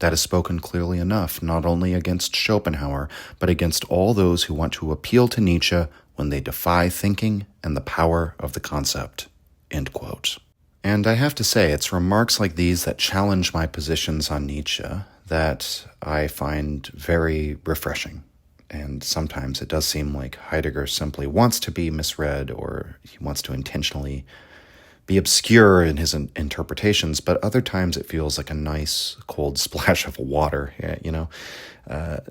"That is spoken clearly enough, not only against Schopenhauer, but against all those who want to appeal to Nietzsche when they defy thinking and the power of the concept," end quote. And I have to say, it's remarks like these that challenge my positions on Nietzsche that I find very refreshing. And sometimes it does seem like Heidegger simply wants to be misread, or he wants to intentionally be obscure in his interpretations, but other times it feels like a nice cold splash of water,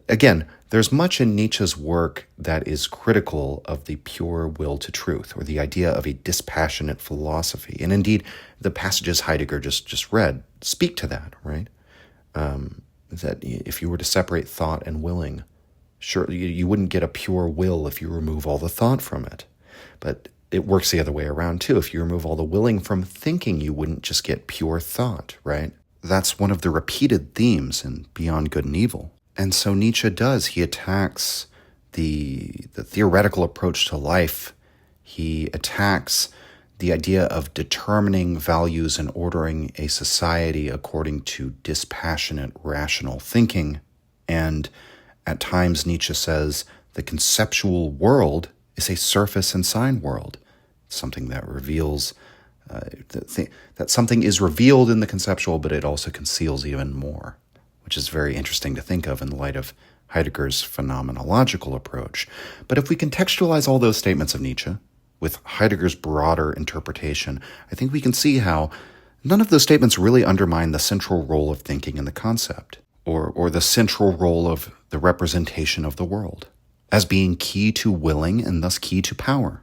Again, there's much in Nietzsche's work that is critical of the pure will to truth, or the idea of a dispassionate philosophy. And indeed, the passages Heidegger just read speak to that, right? That if you were to separate thought and willing, sure, you wouldn't get a pure will if you remove all the thought from it. But it works the other way around too. If you remove all the willing from thinking, you wouldn't just get pure thought, right? That's one of the repeated themes in Beyond Good and Evil. And so Nietzsche does. He attacks the theoretical approach to life. He attacks the idea of determining values and ordering a society according to dispassionate, rational thinking. And at times Nietzsche says the conceptual world is a surface and sign world. Something that reveals that something is revealed in the conceptual, but it also conceals even more, which is very interesting to think of in light of Heidegger's phenomenological approach. But if we contextualize all those statements of Nietzsche with Heidegger's broader interpretation, I think we can see how none of those statements really undermine the central role of thinking in the concept, or the central role of the representation of the world, as being key to willing and thus key to power.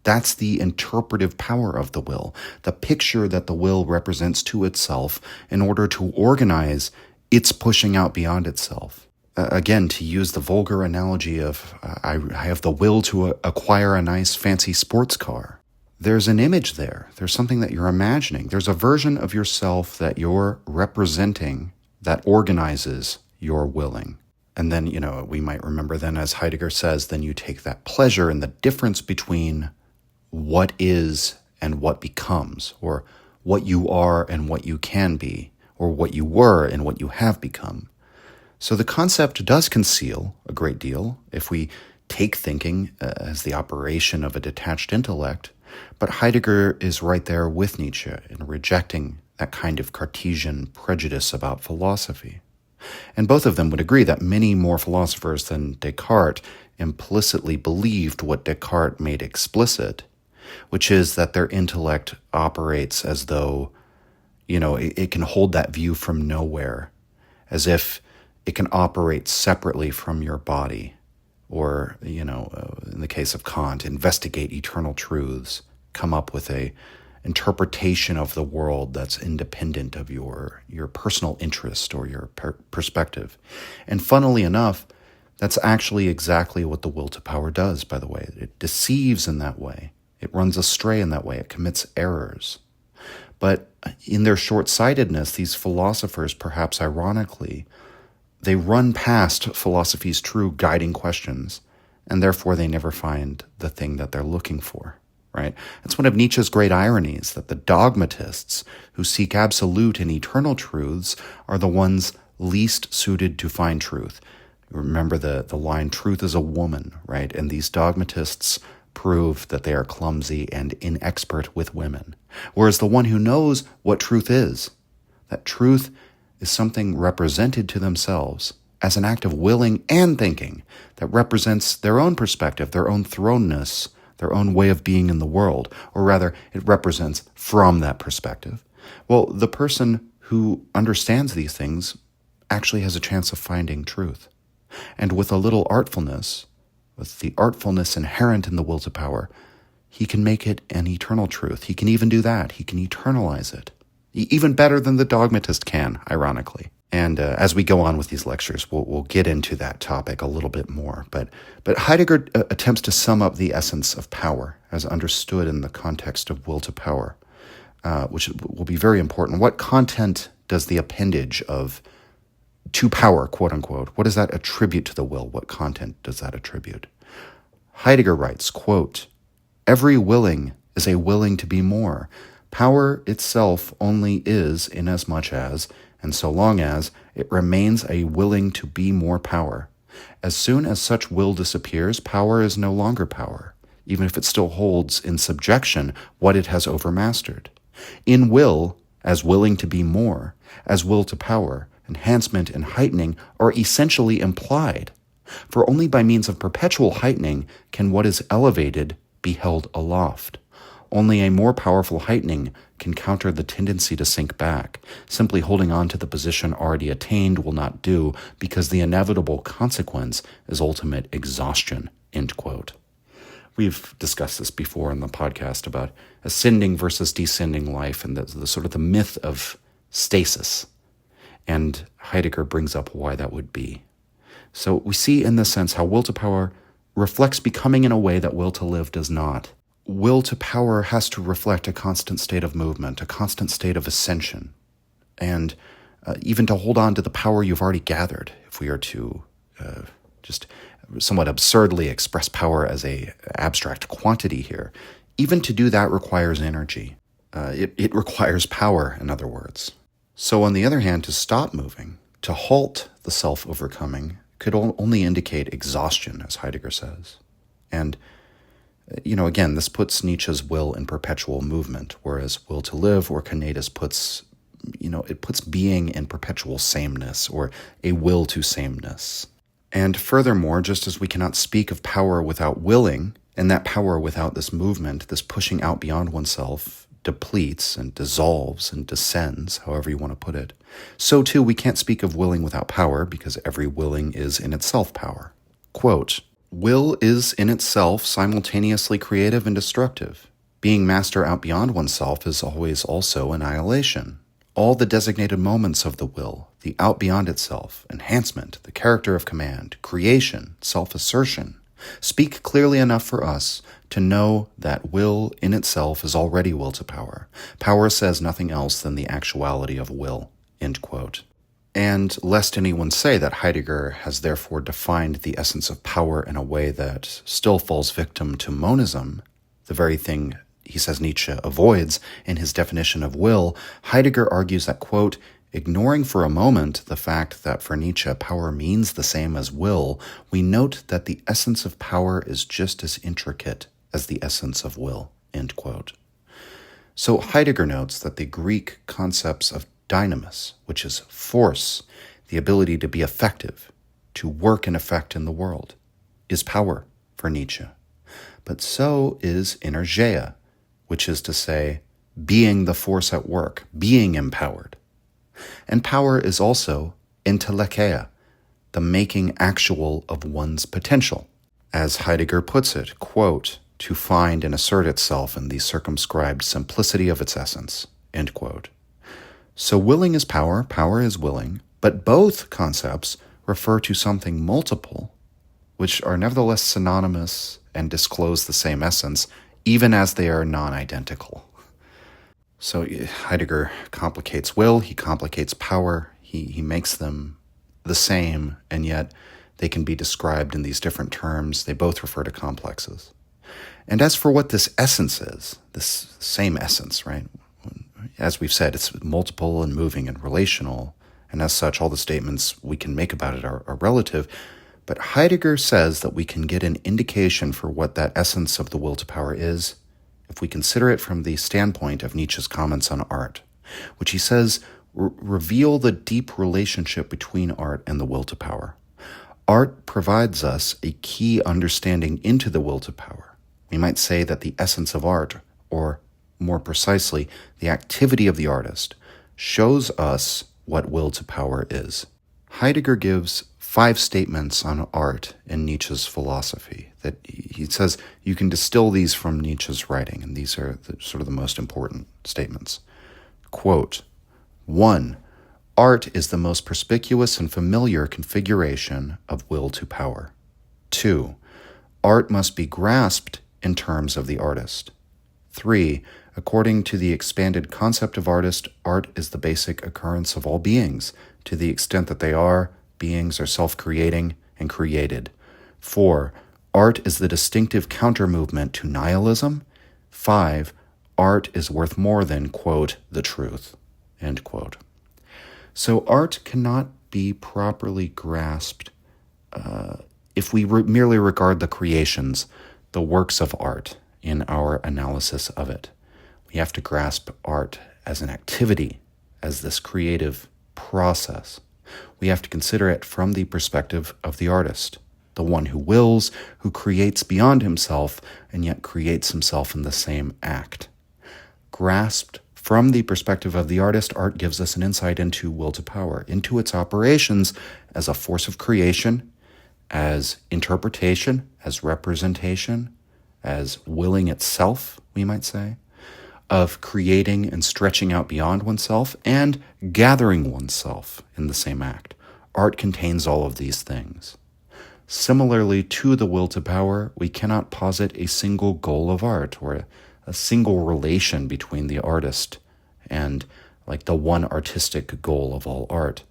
That's the interpretive power of the will, the picture that the will represents to itself in order to organize it's pushing out beyond itself. Again, to use the vulgar analogy of I have the will to acquire a nice fancy sports car. There's an image there. There's something that you're imagining. There's a version of yourself that you're representing that organizes your willing. And then, we might remember then, as Heidegger says, then you take that pleasure in the difference between what is and what becomes, or what you are and what you can be, or what you were and what you have become. So the concept does conceal a great deal if we take thinking as the operation of a detached intellect, but Heidegger is right there with Nietzsche in rejecting that kind of Cartesian prejudice about philosophy. And both of them would agree that many more philosophers than Descartes implicitly believed what Descartes made explicit, which is that their intellect operates as though, it can hold that view from nowhere, as if it can operate separately from your body, or, in the case of Kant, investigate eternal truths, come up with a interpretation of the world that's independent of your personal interest or your perspective. And funnily enough, that's actually exactly what the will to power does, by the way. It deceives in that way. It runs astray in that way. It commits errors. But in their short-sightedness, these philosophers, perhaps ironically, they run past philosophy's true guiding questions, and therefore they never find the thing that they're looking for, right? It's one of Nietzsche's great ironies that the dogmatists who seek absolute and eternal truths are the ones least suited to find truth. Remember the line, truth is a woman, right? And these dogmatists prove that they are clumsy and inexpert with women. Whereas the one who knows what truth is, that truth is something represented to themselves as an act of willing and thinking that represents their own perspective, their own thrownness, their own way of being in the world, or rather, it represents from that perspective. Well, the person who understands these things actually has a chance of finding truth. And with a little artfulness, with the artfulness inherent in the will to power, he can make it an eternal truth. He can even do that. He can eternalize it. Even better than the dogmatist can, ironically. And as we go on with these lectures, we'll get into that topic a little bit more. But Heidegger attempts to sum up the essence of power as understood in the context of will to power, which will be very important. What content does the appendage of to power, quote unquote, what does that attribute to the will? What content does that attribute? Heidegger writes, quote, "Every willing is a willing to be more. Power itself only is inasmuch as, and so long as, it remains a willing to be more power. As soon as such will disappears, power is no longer power, even if it still holds in subjection what it has overmastered. In will, as willing to be more, as will to power, enhancement and heightening are essentially implied, for only by means of perpetual heightening can what is elevated be held aloft. Only a more powerful heightening can counter the tendency to sink back. Simply holding on to the position already attained will not do, because the inevitable consequence is ultimate exhaustion." End quote. We've discussed this before in the podcast about ascending versus descending life and the sort of the myth of stasis. And Heidegger brings up why that would be. So we see in this sense how will to power reflects becoming in a way that will to live does not. Will to power has to reflect a constant state of movement, a constant state of ascension, and even to hold on to the power you've already gathered, if we are to just somewhat absurdly express power as a abstract quantity here. Even to do that requires energy. It requires power, in other words. So on the other hand, to stop moving, to halt the self-overcoming, could only indicate exhaustion, as Heidegger says. And again, this puts Nietzsche's will in perpetual movement, whereas will to live or conatus puts, it puts being in perpetual sameness, or a will to sameness. And furthermore, just as we cannot speak of power without willing, and that power without this movement, this pushing out beyond oneself, depletes and dissolves and descends, however you want to put it, so too we can't speak of willing without power, because every willing is in itself power. Quote, "Will is in itself simultaneously creative and destructive. Being master out beyond oneself is always also annihilation. All the designated moments of the will, the out beyond itself, enhancement, the character of command, creation, self-assertion, speak clearly enough for us to know that will in itself is already will to power. Power says nothing else than the actuality of will, end quote. And lest anyone say that Heidegger has therefore defined the essence of power in a way that still falls victim to monism, the very thing he says Nietzsche avoids in his definition of will, Heidegger argues that, quote, ignoring for a moment the fact that for Nietzsche power means the same as will, we note that the essence of power is just as intricate as the essence of will, end quote. So Heidegger notes that the Greek concepts of dynamis, which is force, the ability to be effective, to work and effect in the world, is power for Nietzsche. But so is energeia, which is to say, being the force at work, being empowered. And power is also entelekea, the making actual of one's potential. As Heidegger puts it, quote, to find and assert itself in the circumscribed simplicity of its essence, end quote. So willing is power, power is willing, but both concepts refer to something multiple, which are nevertheless synonymous and disclose the same essence, even as they are non-identical. So Heidegger complicates will, he complicates power, he makes them the same, and yet they can be described in these different terms. They both refer to complexes. And as for what this essence is, this same essence, right? As we've said, it's multiple and moving and relational, and as such, all the statements we can make about it are relative. But Heidegger says that we can get an indication for what that essence of the will to power is if we consider it from the standpoint of Nietzsche's comments on art, which he says reveal the deep relationship between art and the will to power. Art provides us a key understanding into the will to power. We might say that the essence of art, or more precisely, the activity of the artist, shows us what will to power is. Heidegger gives 5 statements on art in Nietzsche's philosophy that he says you can distill these from Nietzsche's writing, and these are sort of the most important statements. Quote, 1. Art is the most perspicuous and familiar configuration of will to power. 2. Art must be grasped in terms of the artist. 3. According to the expanded concept of artist, art is the basic occurrence of all beings, to the extent that beings are self-creating and created. 4. Art is the distinctive counter-movement to nihilism. 5. Art is worth more than, quote, the truth, end quote. So art cannot be properly grasped if we merely regard the creations, the works of art, in our analysis of it. We have to grasp art as an activity, as this creative process. We have to consider it from the perspective of the artist, the one who wills, who creates beyond himself, and yet creates himself in the same act. Grasped from the perspective of the artist, art gives us an insight into will to power, into its operations as a force of creation, as interpretation, as representation, as willing itself, we might say, of creating and stretching out beyond oneself and gathering oneself in the same act. Art contains all of these things. Similarly to the will to power, we cannot posit a single goal of art or a single relation between the artist and like the one artistic goal of all art,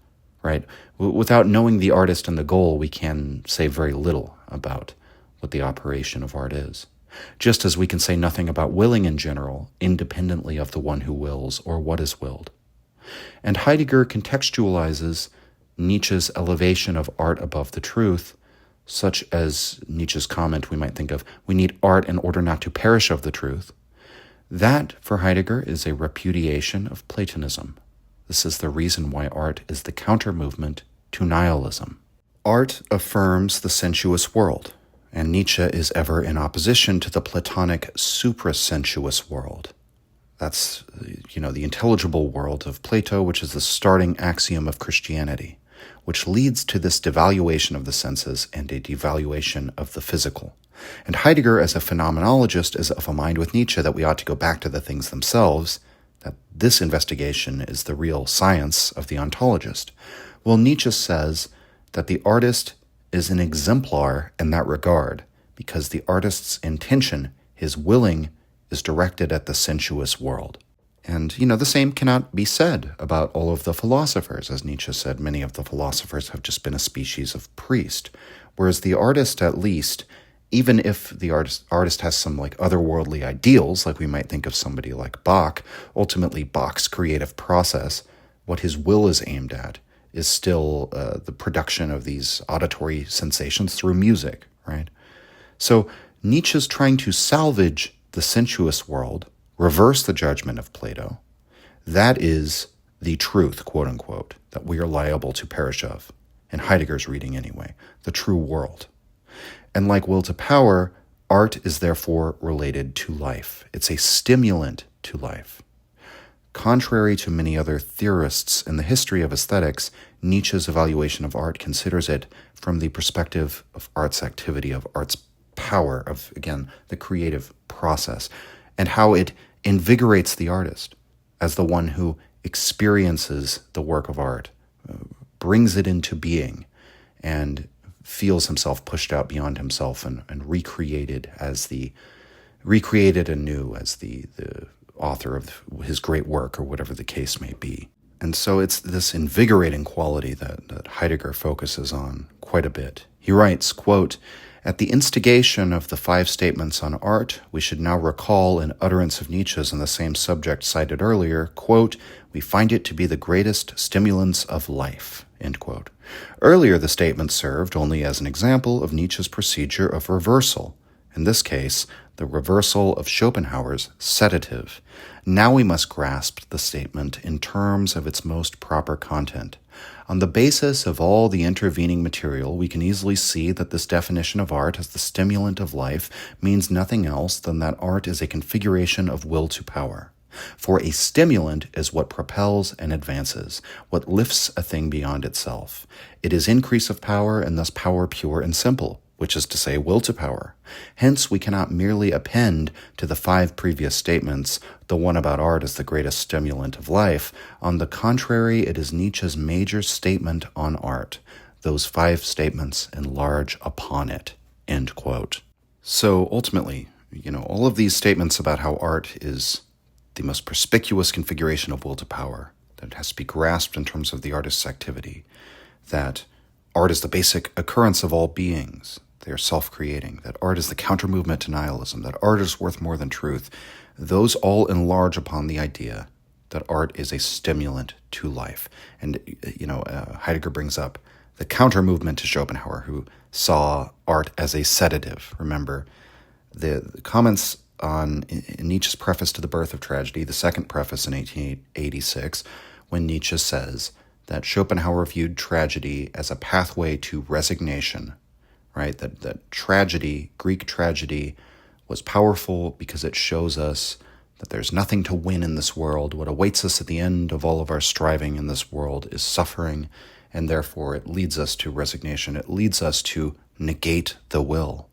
right? Without knowing the artist and the goal, we can say very little about what the operation of art is. Just as we can say nothing about willing in general, independently of the one who wills or what is willed. And Heidegger contextualizes Nietzsche's elevation of art above the truth, such as Nietzsche's comment we might think of, we need art in order not to perish of the truth. That, for Heidegger, is a repudiation of Platonism. This is the reason why art is the counter-movement to nihilism. Art affirms the sensuous world, and Nietzsche is ever in opposition to the Platonic suprasensuous world. That's, the intelligible world of Plato, which is the starting axiom of Christianity, which leads to this devaluation of the senses and a devaluation of the physical. And Heidegger, as a phenomenologist, is of a mind with Nietzsche that we ought to go back to the things themselves, that this investigation is the real science of the ontologist. Well, Nietzsche says that the artist is an exemplar in that regard, because the artist's intention, his willing, is directed at the sensuous world. And, the same cannot be said about all of the philosophers. As Nietzsche said, many of the philosophers have just been a species of priest. Whereas the artist, at least, even if the artist has some otherworldly ideals, like we might think of somebody like Bach, ultimately Bach's creative process, what his will is aimed at, is still the production of these auditory sensations through music, right? So Nietzsche's trying to salvage the sensuous world, reverse the judgment of Plato. That is the truth, quote unquote, that we are liable to perish of, in Heidegger's reading anyway, the true world. And like will to power, art is therefore related to life. It's a stimulant to life. Contrary to many other theorists in the history of aesthetics, Nietzsche's evaluation of art considers it from the perspective of art's activity, of art's power, of, again, the creative process, and how it invigorates the artist as the one who experiences the work of art, brings it into being, and feels himself pushed out beyond himself and recreated anew as the author of his great work, or whatever the case may be. And so it's this invigorating quality that Heidegger focuses on quite a bit. He writes, quote, "At the instigation of the 5 statements on art, we should now recall an utterance of Nietzsche's on the same subject cited earlier, quote, 'We find it to be the greatest stimulants of life,' end quote. Earlier, the statement served only as an example of Nietzsche's procedure of reversal, in this case, the reversal of Schopenhauer's sedative. Now we must grasp the statement in terms of its most proper content. On the basis of all the intervening material, we can easily see that this definition of art as the stimulant of life means nothing else than that art is a configuration of will to power. For a stimulant is what propels and advances, what lifts a thing beyond itself. It is increase of power, and thus power pure and simple, which is to say will to power. Hence, we cannot merely append to the 5 previous statements the one about art as the greatest stimulant of life. On the contrary, it is Nietzsche's major statement on art. Those 5 statements enlarge upon it," end quote. So ultimately, all of these statements about how art is the most perspicuous configuration of will to power, that it has to be grasped in terms of the artist's activity, that art is the basic occurrence of all beings, they are self-creating, that art is the counter-movement to nihilism, that art is worth more than truth, those all enlarge upon the idea that art is a stimulant to life. And, Heidegger brings up the counter-movement to Schopenhauer, who saw art as a sedative. Remember, the comments in Nietzsche's preface to The Birth of Tragedy, the second preface in 1886, when Nietzsche says that Schopenhauer viewed tragedy as a pathway to resignation, right? That tragedy, Greek tragedy, was powerful because it shows us that there's nothing to win in this world. What awaits us at the end of all of our striving in this world is suffering, and therefore it leads us to resignation. It leads us to negate the will.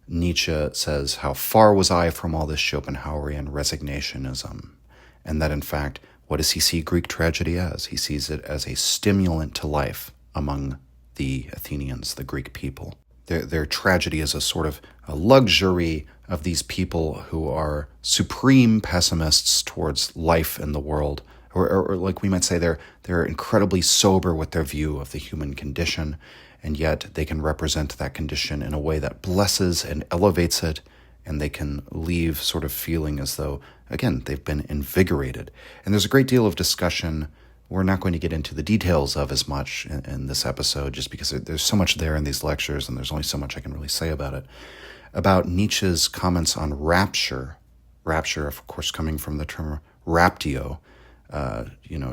Nietzsche says, how far was I from all this Schopenhauerian resignationism? And that, in fact, what does he see Greek tragedy as? He sees it as a stimulant to life among the Athenians, the Greek people. Their tragedy is a sort of a luxury of these people who are supreme pessimists towards life in the world, or like we might say, they're incredibly sober with their view of the human condition, and yet they can represent that condition in a way that blesses and elevates it, and they can leave sort of feeling as though, again, they've been invigorated. And there's a great deal of discussion we're not going to get into the details of as much in this episode, just because there's so much there in these lectures, and there's only so much I can really say about it, about Nietzsche's comments on rapture. Rapture, of course, coming from the term raptio,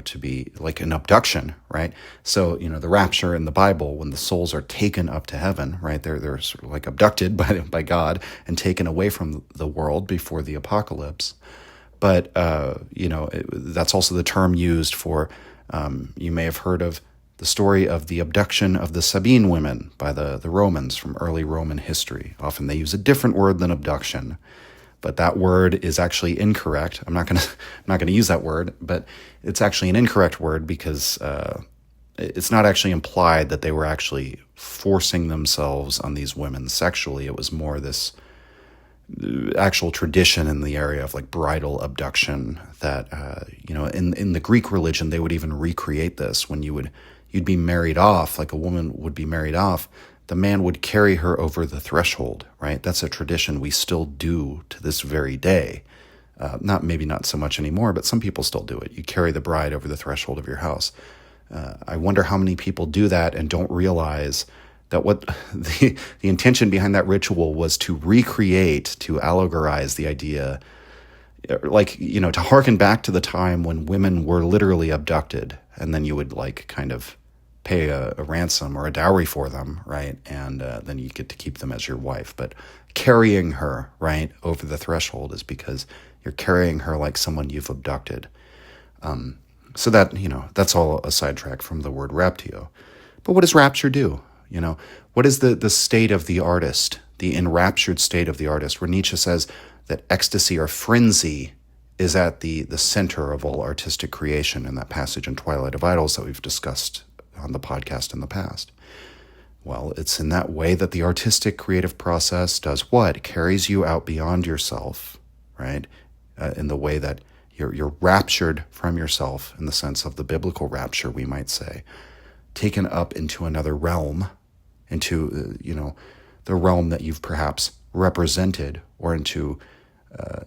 to be like an abduction, right? So, the rapture in the Bible, when the souls are taken up to heaven, right? They're sort of like abducted by God and taken away from the world before the apocalypse. But, that's also the term used for, you may have heard of the story of the abduction of the Sabine women by the Romans from early Roman history. Often they use a different word than abduction, but that word is actually incorrect. I'm not gonna use that word, but it's actually an incorrect word because it's not actually implied that they were actually forcing themselves on these women sexually. It was more this actual tradition in the area of like bridal abduction that in the Greek religion they would even recreate this when you'd be married off, like a woman would be married off, the man would carry her over the threshold, right? That's a tradition we still do to this very day. Maybe not so much anymore, but some people still do it. You carry the bride over the threshold of your house. I wonder how many people do that and don't realize that what the intention behind that ritual was to recreate, to allegorize the idea, like, to harken back to the time when women were literally abducted, and then you would like kind of pay a ransom or a dowry for them, right? And then you get to keep them as your wife. But carrying her, right, over the threshold is because you're carrying her like someone you've abducted. So that, that's all a sidetrack from the word raptio. But what does rapture do? What is the state of the artist, the enraptured state of the artist, where Nietzsche says that ecstasy or frenzy is at the center of all artistic creation in that passage in Twilight of Idols that we've discussed on the podcast in the past? Well, it's in that way that the artistic creative process does what? It carries you out beyond yourself, right? In the way that you're raptured from yourself, in the sense of the biblical rapture, we might say, taken up into another realm, into the realm that you've perhaps represented, or into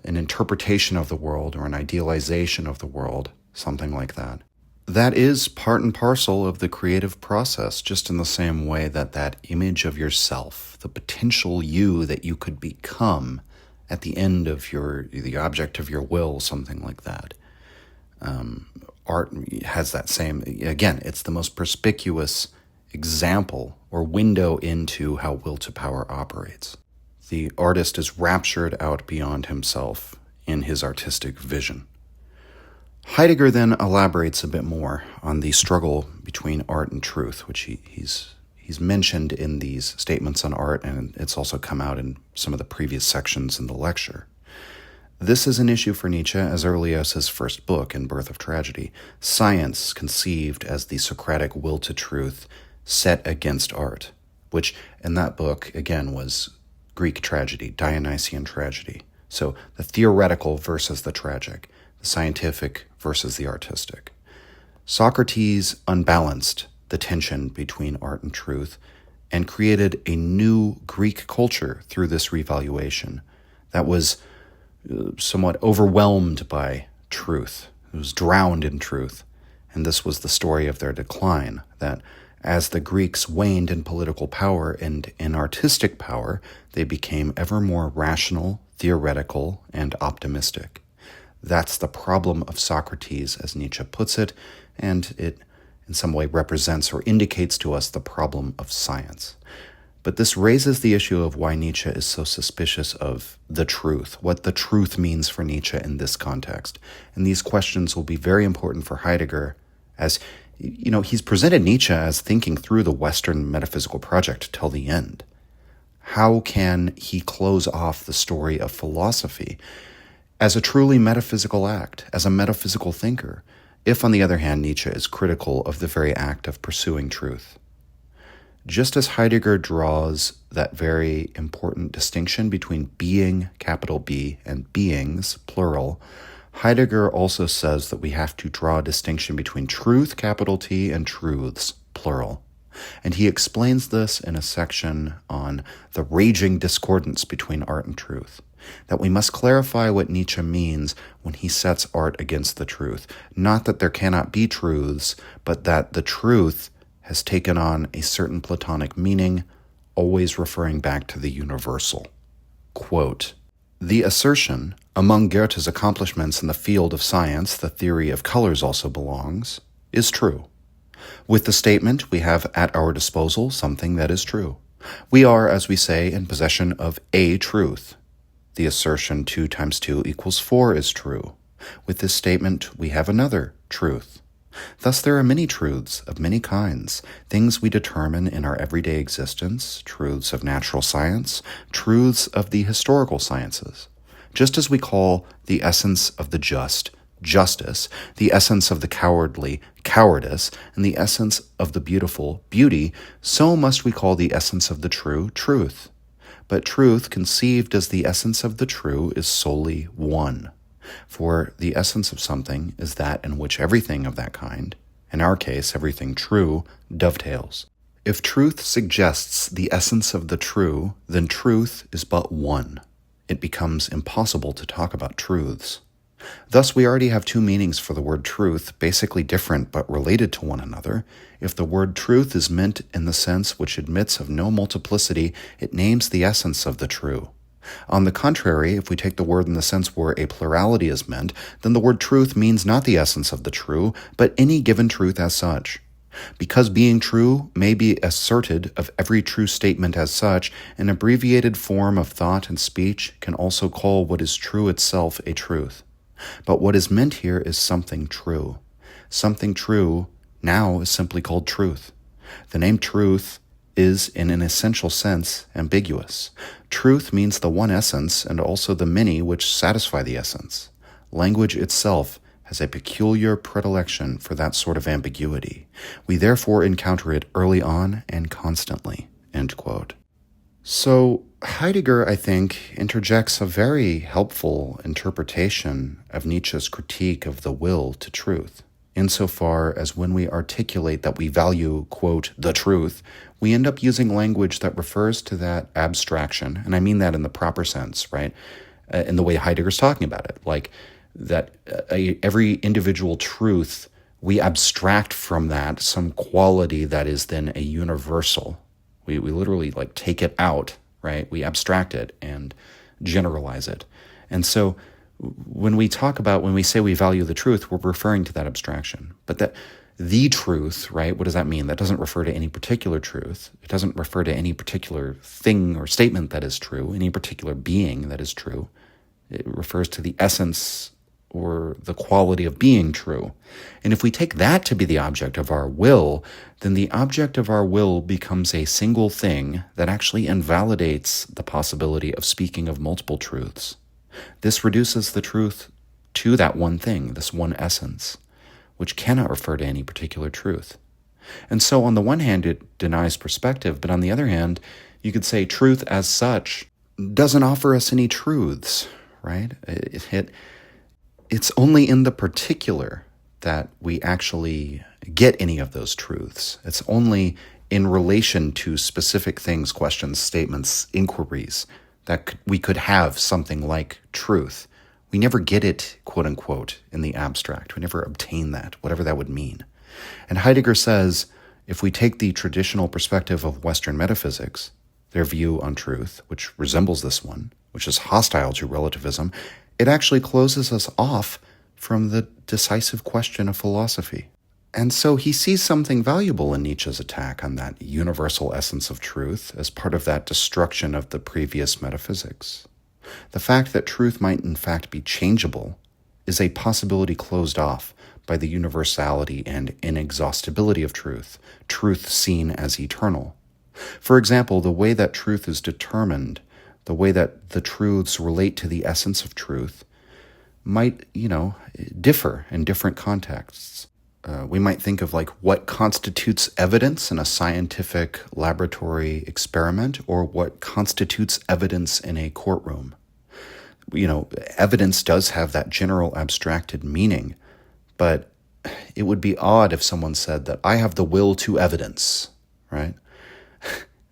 an interpretation of the world or an idealization of the world, something like that. That is part and parcel of the creative process, just in the same way that image of yourself, the potential you that you could become at the end of the object of your will, something like that. Art has that same, again, it's the most perspicuous example or window into how will to power operates. The artist is raptured out beyond himself in his artistic vision. Heidegger then elaborates a bit more on the struggle between art and truth, which he's mentioned in these statements on art, and it's also come out in some of the previous sections in the lecture. This is an issue for Nietzsche as early as his first book, In Birth of Tragedy, Science conceived as the Socratic will to truth set against art, which in that book, again, was Greek tragedy, Dionysian tragedy. So the theoretical versus the tragic, the scientific versus the artistic. Socrates unbalanced the tension between art and truth and created a new Greek culture through this revaluation that was somewhat overwhelmed by truth. It was drowned in truth. And this was the story of their decline, that as the Greeks waned in political power and in artistic power, they became ever more rational, theoretical, and optimistic. That's the problem of Socrates, as Nietzsche puts it, and it in some way represents or indicates to us the problem of science. But this raises the issue of why Nietzsche is so suspicious of the truth, what the truth means for Nietzsche in this context. And these questions will be very important for Heidegger, as he's presented Nietzsche as thinking through the Western metaphysical project till the end. How can he close off the story of philosophy as a truly metaphysical act, as a metaphysical thinker, if, on the other hand, Nietzsche is critical of the very act of pursuing truth? Just as Heidegger draws that very important distinction between being, capital B, and beings, plural, Heidegger also says that we have to draw a distinction between truth, capital T, and truths, plural. And he explains this in a section on the raging discordance between art and truth, that we must clarify what Nietzsche means when he sets art against the truth. Not that there cannot be truths, but that the truth has taken on a certain Platonic meaning, always referring back to the universal. Quote, "The assertion, among Goethe's accomplishments in the field of science, the theory of colors also belongs, is true. With the statement, we have at our disposal something that is true. We are, as we say, in possession of a truth. The assertion 2 times 2 equals 4 is true. With this statement, we have another truth. Thus there are many truths of many kinds, things we determine in our everyday existence, truths of natural science, truths of the historical sciences. Just as we call the essence of the just justice, the essence of the cowardly cowardice, and the essence of the beautiful beauty, so must we call the essence of the true truth. But truth, conceived as the essence of the true, is solely one. For the essence of something is that in which everything of that kind, in our case, everything true, dovetails. If truth suggests the essence of the true, then truth is but one. It becomes impossible to talk about truths. Thus, we already have two meanings for the word truth, basically different but related to one another. If the word truth is meant in the sense which admits of no multiplicity, it names the essence of the true. On the contrary, if we take the word in the sense where a plurality is meant, then the word truth means not the essence of the true, but any given truth as such. Because being true may be asserted of every true statement as such, an abbreviated form of thought and speech can also call what is true itself a truth. But what is meant here is something true. Something true now is simply called truth. The name truth is, in an essential sense, ambiguous. Truth means the one essence and also the many which satisfy the essence. Language itself has a peculiar predilection for that sort of ambiguity. We therefore encounter it early on and constantly." End quote. So Heidegger, I think, interjects a very helpful interpretation of Nietzsche's critique of the will to truth, insofar as when we articulate that we value, quote, the truth, we end up using language that refers to that abstraction, and I mean that in the proper sense, right? In the way Heidegger's talking about it, like that every individual truth, we abstract from that some quality that is then a universal. We literally like take it out, right? We abstract it and generalize it. And so when we say we value the truth, we're referring to that abstraction. But that the truth, right? What does that mean? That doesn't refer to any particular truth. It doesn't refer to any particular thing or statement that is true, any particular being that is true. It refers to the essence or the quality of being true. And if we take that to be the object of our will, then the object of our will becomes a single thing that actually invalidates the possibility of speaking of multiple truths. This reduces the truth to that one thing, this one essence, which cannot refer to any particular truth. And so on the one hand, it denies perspective, but on the other hand, you could say truth as such doesn't offer us any truths, right? It's only in the particular that we actually get any of those truths. It's only in relation to specific things, questions, statements, inquiries, that we could have something like truth. We never get it, quote unquote, in the abstract. We never obtain that, whatever that would mean. And Heidegger says, if we take the traditional perspective of Western metaphysics, their view on truth, which resembles this one, which is hostile to relativism, it actually closes us off from the decisive question of philosophy. And so he sees something valuable in Nietzsche's attack on that universal essence of truth as part of that destruction of the previous metaphysics. The fact that truth might in fact be changeable is a possibility closed off by the universality and inexhaustibility of truth, truth seen as eternal. For example, the way that truth is determined, the way that the truths relate to the essence of truth might, differ in different contexts. We might think of like what constitutes evidence in a scientific laboratory experiment or what constitutes evidence in a courtroom. Evidence does have that general abstracted meaning, but it would be odd if someone said that I have the will to evidence, right?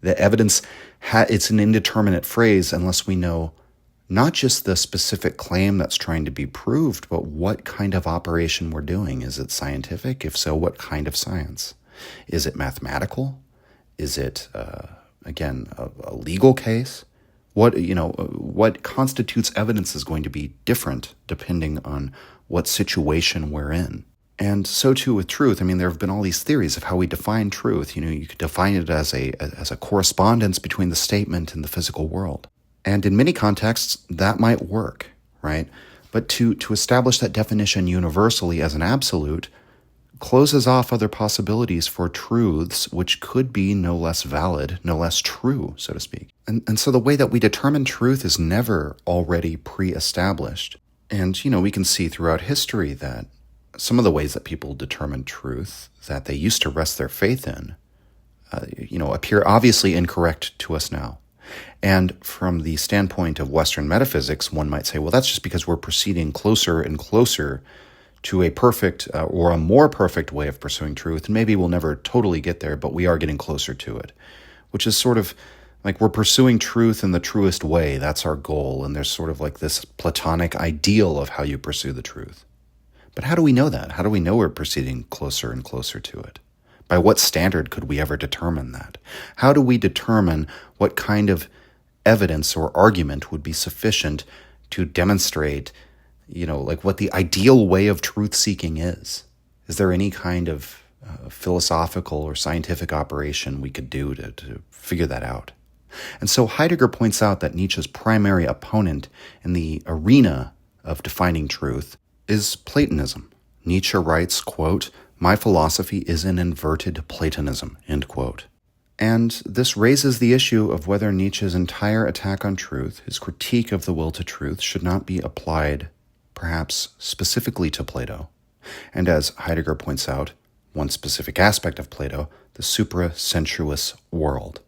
The evidence, it's an indeterminate phrase unless we know not just the specific claim that's trying to be proved, but what kind of operation we're doing. Is it scientific? If so, what kind of science? Is it mathematical? Is it, a legal case? What constitutes evidence is going to be different depending on what situation we're in. And so too with truth. There have been all these theories of how we define truth. You could define it as a correspondence between the statement and the physical world. And in many contexts, that might work, right? But to establish that definition universally as an absolute closes off other possibilities for truths which could be no less valid, no less true, so to speak. And so the way that we determine truth is never already pre-established. And, we can see throughout history that some of the ways that people determine truth that they used to rest their faith in, appear obviously incorrect to us now. And from the standpoint of Western metaphysics, one might say, well, that's just because we're proceeding closer and closer to a perfect or a more perfect way of pursuing truth. And maybe we'll never totally get there, but we are getting closer to it, which is sort of like we're pursuing truth in the truest way. That's our goal. And there's sort of like this Platonic ideal of how you pursue the truth. But how do we know that? How do we know we're proceeding closer and closer to it? By what standard could we ever determine that? How do we determine what kind of evidence or argument would be sufficient to demonstrate, what the ideal way of truth-seeking is? Is there any kind of philosophical or scientific operation we could do to figure that out? And so Heidegger points out that Nietzsche's primary opponent in the arena of defining truth is Platonism. Nietzsche writes, quote, "My philosophy is an inverted Platonism," end quote. And this raises the issue of whether Nietzsche's entire attack on truth, his critique of the will to truth, should not be applied perhaps specifically to Plato. And as Heidegger points out, one specific aspect of Plato, the supra-sensuous world.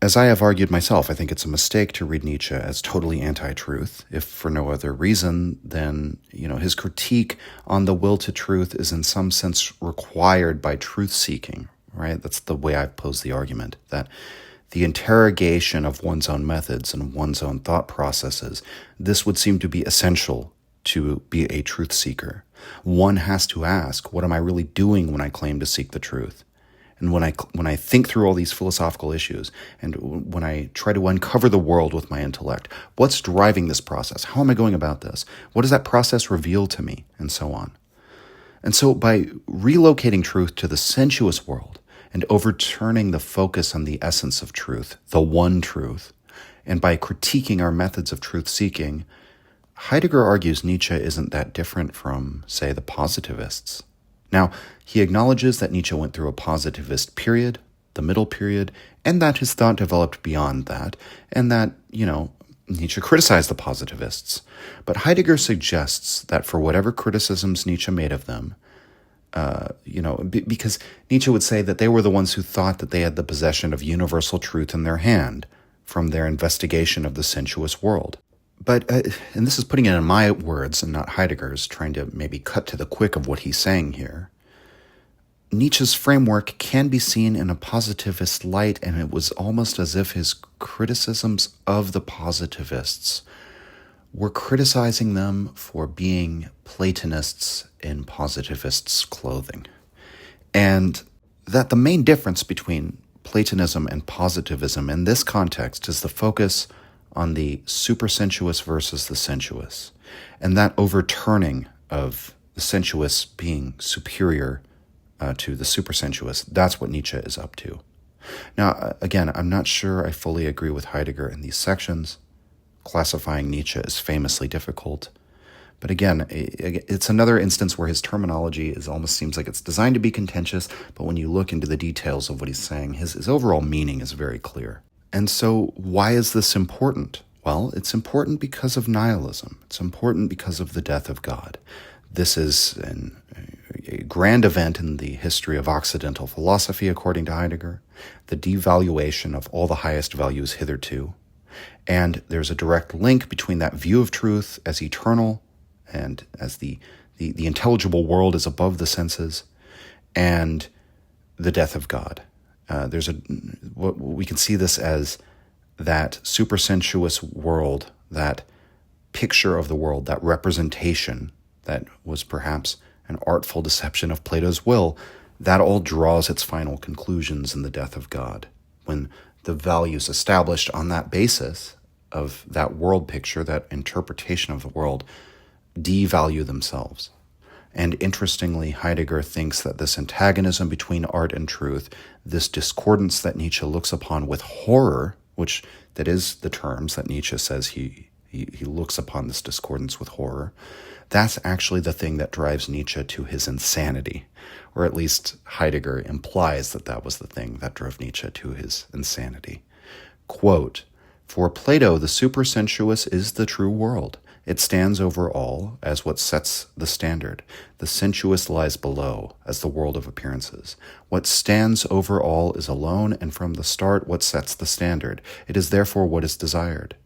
As I have argued myself, I think it's a mistake to read Nietzsche as totally anti-truth, if for no other reason than, his critique on the will to truth is in some sense required by truth-seeking, right? That's the way I've posed the argument, that the interrogation of one's own methods and one's own thought processes, this would seem to be essential to be a truth seeker. One has to ask, what am I really doing when I claim to seek the truth? And when I think through all these philosophical issues, and when I try to uncover the world with my intellect, what's driving this process? How am I going about this? What does that process reveal to me? And so on. And so by relocating truth to the sensuous world and overturning the focus on the essence of truth, the one truth, and by critiquing our methods of truth-seeking, Heidegger argues Nietzsche isn't that different from, say, the positivists. Now, he acknowledges that Nietzsche went through a positivist period, the middle period, and that his thought developed beyond that, and that, Nietzsche criticized the positivists. But Heidegger suggests that for whatever criticisms Nietzsche made of them, because Nietzsche would say that they were the ones who thought that they had the possession of universal truth in their hand from their investigation of the sensuous world. But, and this is putting it in my words and not Heidegger's, trying to maybe cut to the quick of what he's saying here, Nietzsche's framework can be seen in a positivist light, and it was almost as if his criticisms of the positivists were criticizing them for being Platonists in positivists' clothing. And that the main difference between Platonism and positivism in this context is the focus on the supersensuous versus the sensuous, and that overturning of the sensuous being superior to the supersensuous. That's what Nietzsche is up to. Now, again, I'm not sure I fully agree with Heidegger in these sections. Classifying Nietzsche is famously difficult. But again, it's another instance where his terminology almost seems like it's designed to be contentious, but when you look into the details of what he's saying, his overall meaning is very clear. And so why is this important? Well, it's important because of nihilism. It's important because of the death of God. This is a grand event in the history of Occidental philosophy, according to Heidegger, the devaluation of all the highest values hitherto. And there's a direct link between that view of truth as eternal and as the intelligible world is above the senses and the death of God. We can see this as that supersensuous world, that picture of the world, that representation that was perhaps an artful deception of Plato's will, that all draws its final conclusions in the death of God, when the values established on that basis of that world picture, that interpretation of the world, devalue themselves. And interestingly, Heidegger thinks that this antagonism between art and truth, this discordance that Nietzsche looks upon with horror, that is the terms that Nietzsche says he He looks upon this discordance with horror. That's actually the thing that drives Nietzsche to his insanity, or at least Heidegger implies that that was the thing that drove Nietzsche to his insanity. Quote, "For Plato, the supersensuous is the true world. It stands over all as what sets the standard. The sensuous lies below as the world of appearances. What stands over all is alone and from the start what sets the standard. It is therefore what is desired.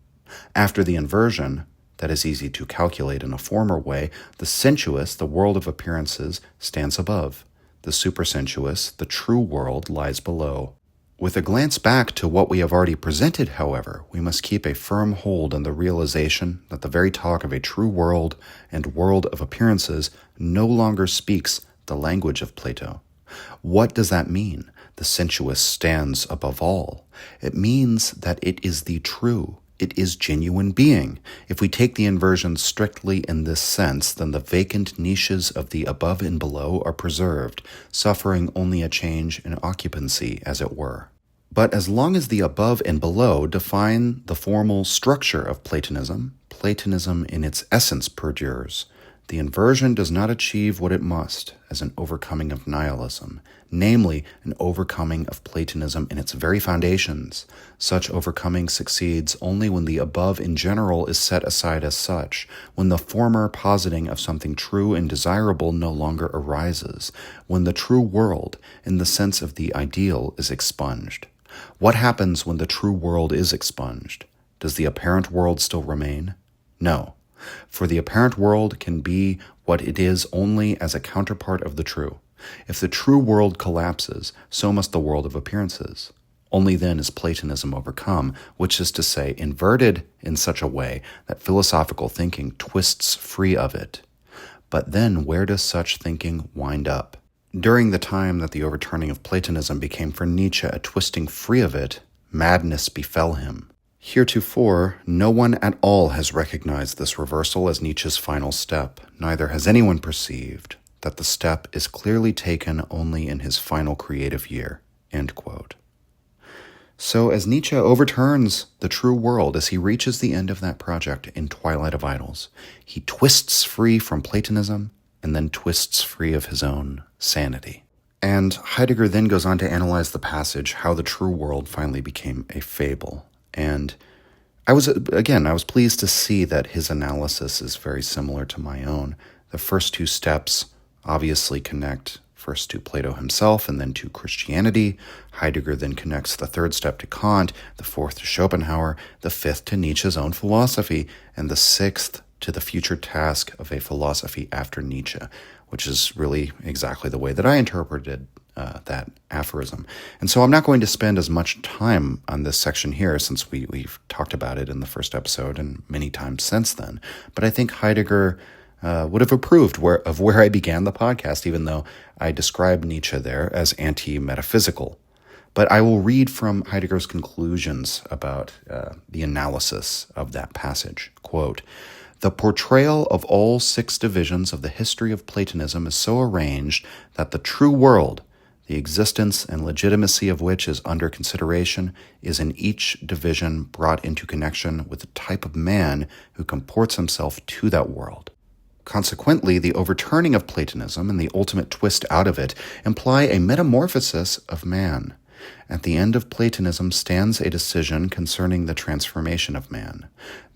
After the inversion, that is easy to calculate in a former way, the sensuous, the world of appearances, stands above. The supersensuous, the true world, lies below. With a glance back to what we have already presented, however, we must keep a firm hold on the realization that the very talk of a true world and world of appearances no longer speaks the language of Plato. What does that mean? The sensuous stands above all. It means that it is the true. It is genuine being. If we take the inversion strictly in this sense, then the vacant niches of the above and below are preserved, suffering only a change in occupancy, as it were. But as long as the above and below define the formal structure of Platonism, Platonism in its essence perdures. The inversion does not achieve what it must as an overcoming of nihilism, namely, an overcoming of Platonism in its very foundations. Such overcoming succeeds only when the above in general is set aside as such, when the former positing of something true and desirable no longer arises, when the true world, in the sense of the ideal, is expunged. What happens when the true world is expunged? Does the apparent world still remain? No. For the apparent world can be what it is only as a counterpart of the true. If the true world collapses, so must the world of appearances. Only then is Platonism overcome, which is to say, inverted in such a way that philosophical thinking twists free of it. But then where does such thinking wind up? During the time that the overturning of Platonism became for Nietzsche a twisting free of it, madness befell him. Heretofore, no one at all has recognized this reversal as Nietzsche's final step. Neither has anyone perceived that the step is clearly taken only in his final creative year." End quote. So as Nietzsche overturns the true world, as he reaches the end of that project in Twilight of Idols, he twists free from Platonism and then twists free of his own sanity. And Heidegger then goes on to analyze the passage, how the true world finally became a fable. And I was pleased to see that his analysis is very similar to my own. The first two steps obviously connect first to Plato himself and then to Christianity. Heidegger then connects the third step to Kant, the fourth to Schopenhauer, the fifth to Nietzsche's own philosophy, and the sixth to the future task of a philosophy after Nietzsche, which is really exactly the way that I interpreted that aphorism. And so I'm not going to spend as much time on this section here since we've talked about it in the first episode and many times since then. But I think Heidegger would have approved of where I began the podcast, even though I described Nietzsche there as anti-metaphysical. But I will read from Heidegger's conclusions about the analysis of that passage. Quote, "The portrayal of all 6 divisions of the history of Platonism is so arranged that the true world, the existence and legitimacy of which is under consideration, is in each division brought into connection with the type of man who comports himself to that world. Consequently, the overturning of Platonism and the ultimate twist out of it imply a metamorphosis of man. At the end of Platonism stands a decision concerning the transformation of man.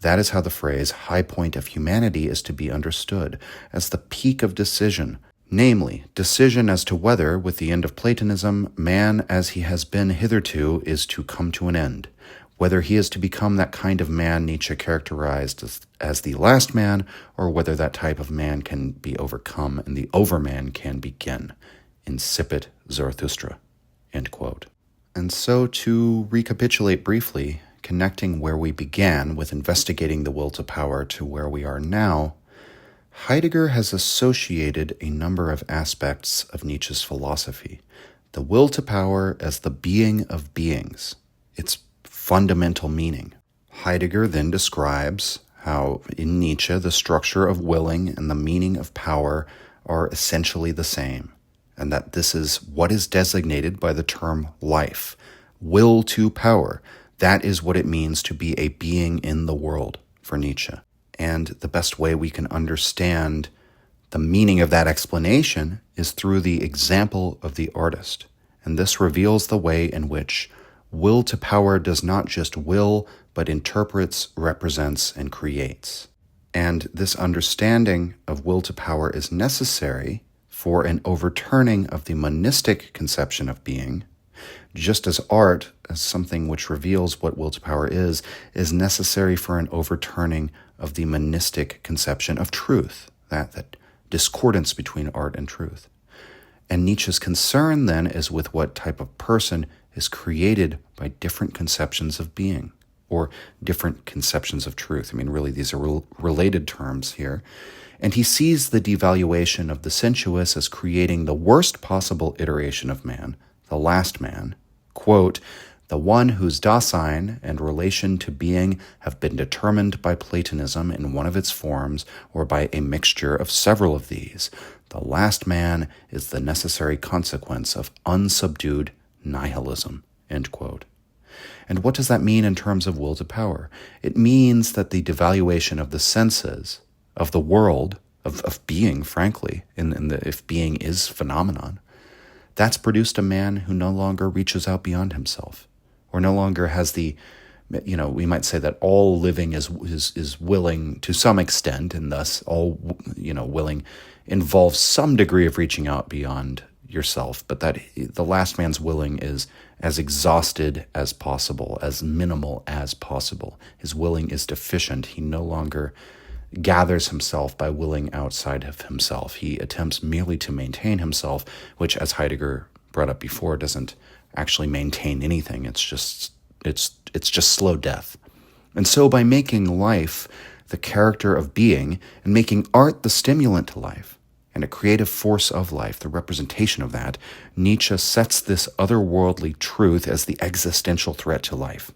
That is how the phrase high point of humanity is to be understood, as the peak of decision, namely, decision as to whether, with the end of Platonism, man as he has been hitherto is to come to an end, whether he is to become that kind of man Nietzsche characterized as the last man, or whether that type of man can be overcome and the overman can begin. Incipit Zarathustra." End quote. And so to recapitulate briefly, connecting where we began with investigating the will to power to where we are now, Heidegger has associated a number of aspects of Nietzsche's philosophy. The will to power as the being of beings, its fundamental meaning. Heidegger then describes how in Nietzsche the structure of willing and the meaning of power are essentially the same, and that this is what is designated by the term life. Will to power, that is what it means to be a being in the world. for Nietzsche. And the best way we can understand the meaning of that explanation is through the example of the artist. And this reveals the way in which will to power does not just will, but interprets, represents, and creates. And this understanding of will to power is necessary for an overturning of the monistic conception of being, just as art, as something which reveals what will to power is necessary for an overturning of the monistic conception of truth, that discordance between art and truth. And Nietzsche's concern then is with what type of person is created by different conceptions of being, or different conceptions of truth. I mean, really, these are related terms here. And he sees the devaluation of the sensuous as creating the worst possible iteration of man, the last man, quote, the one whose Dasein and relation to being have been determined by Platonism in one of its forms or by a mixture of several of these. The last man is the necessary consequence of unsubdued nihilism, end quote. And what does that mean in terms of will to power? It means that the devaluation of the senses, of the world, of being, frankly, if being is phenomenon, that's produced a man who no longer reaches out beyond himself, or no longer has the, we might say that all living is willing to some extent, and thus all, willing involves some degree of reaching out beyond yourself, but that the last man's willing is as exhausted as possible, as minimal as possible. His willing is deficient. He no longer gathers himself by willing outside of himself. He attempts merely to maintain himself, which, as Heidegger brought up before, doesn't actually maintain anything. It's just slow death. And so by making life the character of being and making art the stimulant to life and a creative force of life, the representation of that, Nietzsche sets this otherworldly truth as the existential threat to life.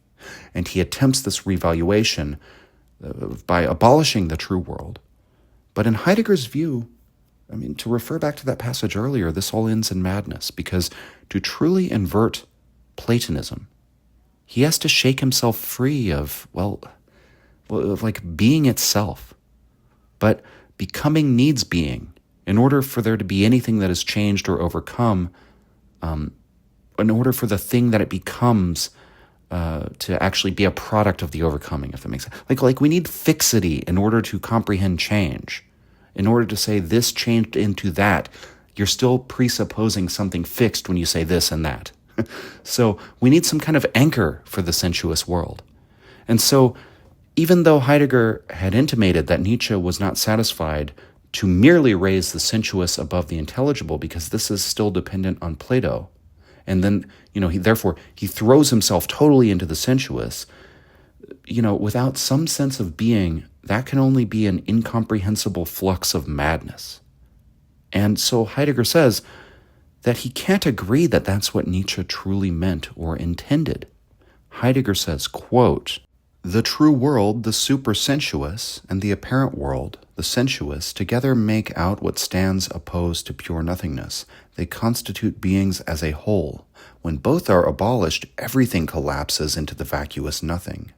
And he attempts this revaluation by abolishing the true world. But in Heidegger's view, to refer back to that passage earlier, this all ends in madness, because to truly invert Platonism, he has to shake himself free of being itself. But becoming needs being. In order for there to be anything that is changed or overcome, in order for the thing that it becomes to actually be a product of the overcoming, if that makes sense. Like we need fixity in order to comprehend change. In order to say this changed into that, you're still presupposing something fixed when you say this and that. So we need some kind of anchor for the sensuous world. And so even though Heidegger had intimated that Nietzsche was not satisfied to merely raise the sensuous above the intelligible, because this is still dependent on Plato, and then, he throws himself totally into the sensuous, without some sense of being, that can only be an incomprehensible flux of madness. And so Heidegger says that he can't agree that that's what Nietzsche truly meant or intended. Heidegger says, quote, the true world, the supersensuous, and the apparent world, the sensuous, together make out what stands opposed to pure nothingness. They constitute beings as a whole. When both are abolished, everything collapses into the vacuous nothing.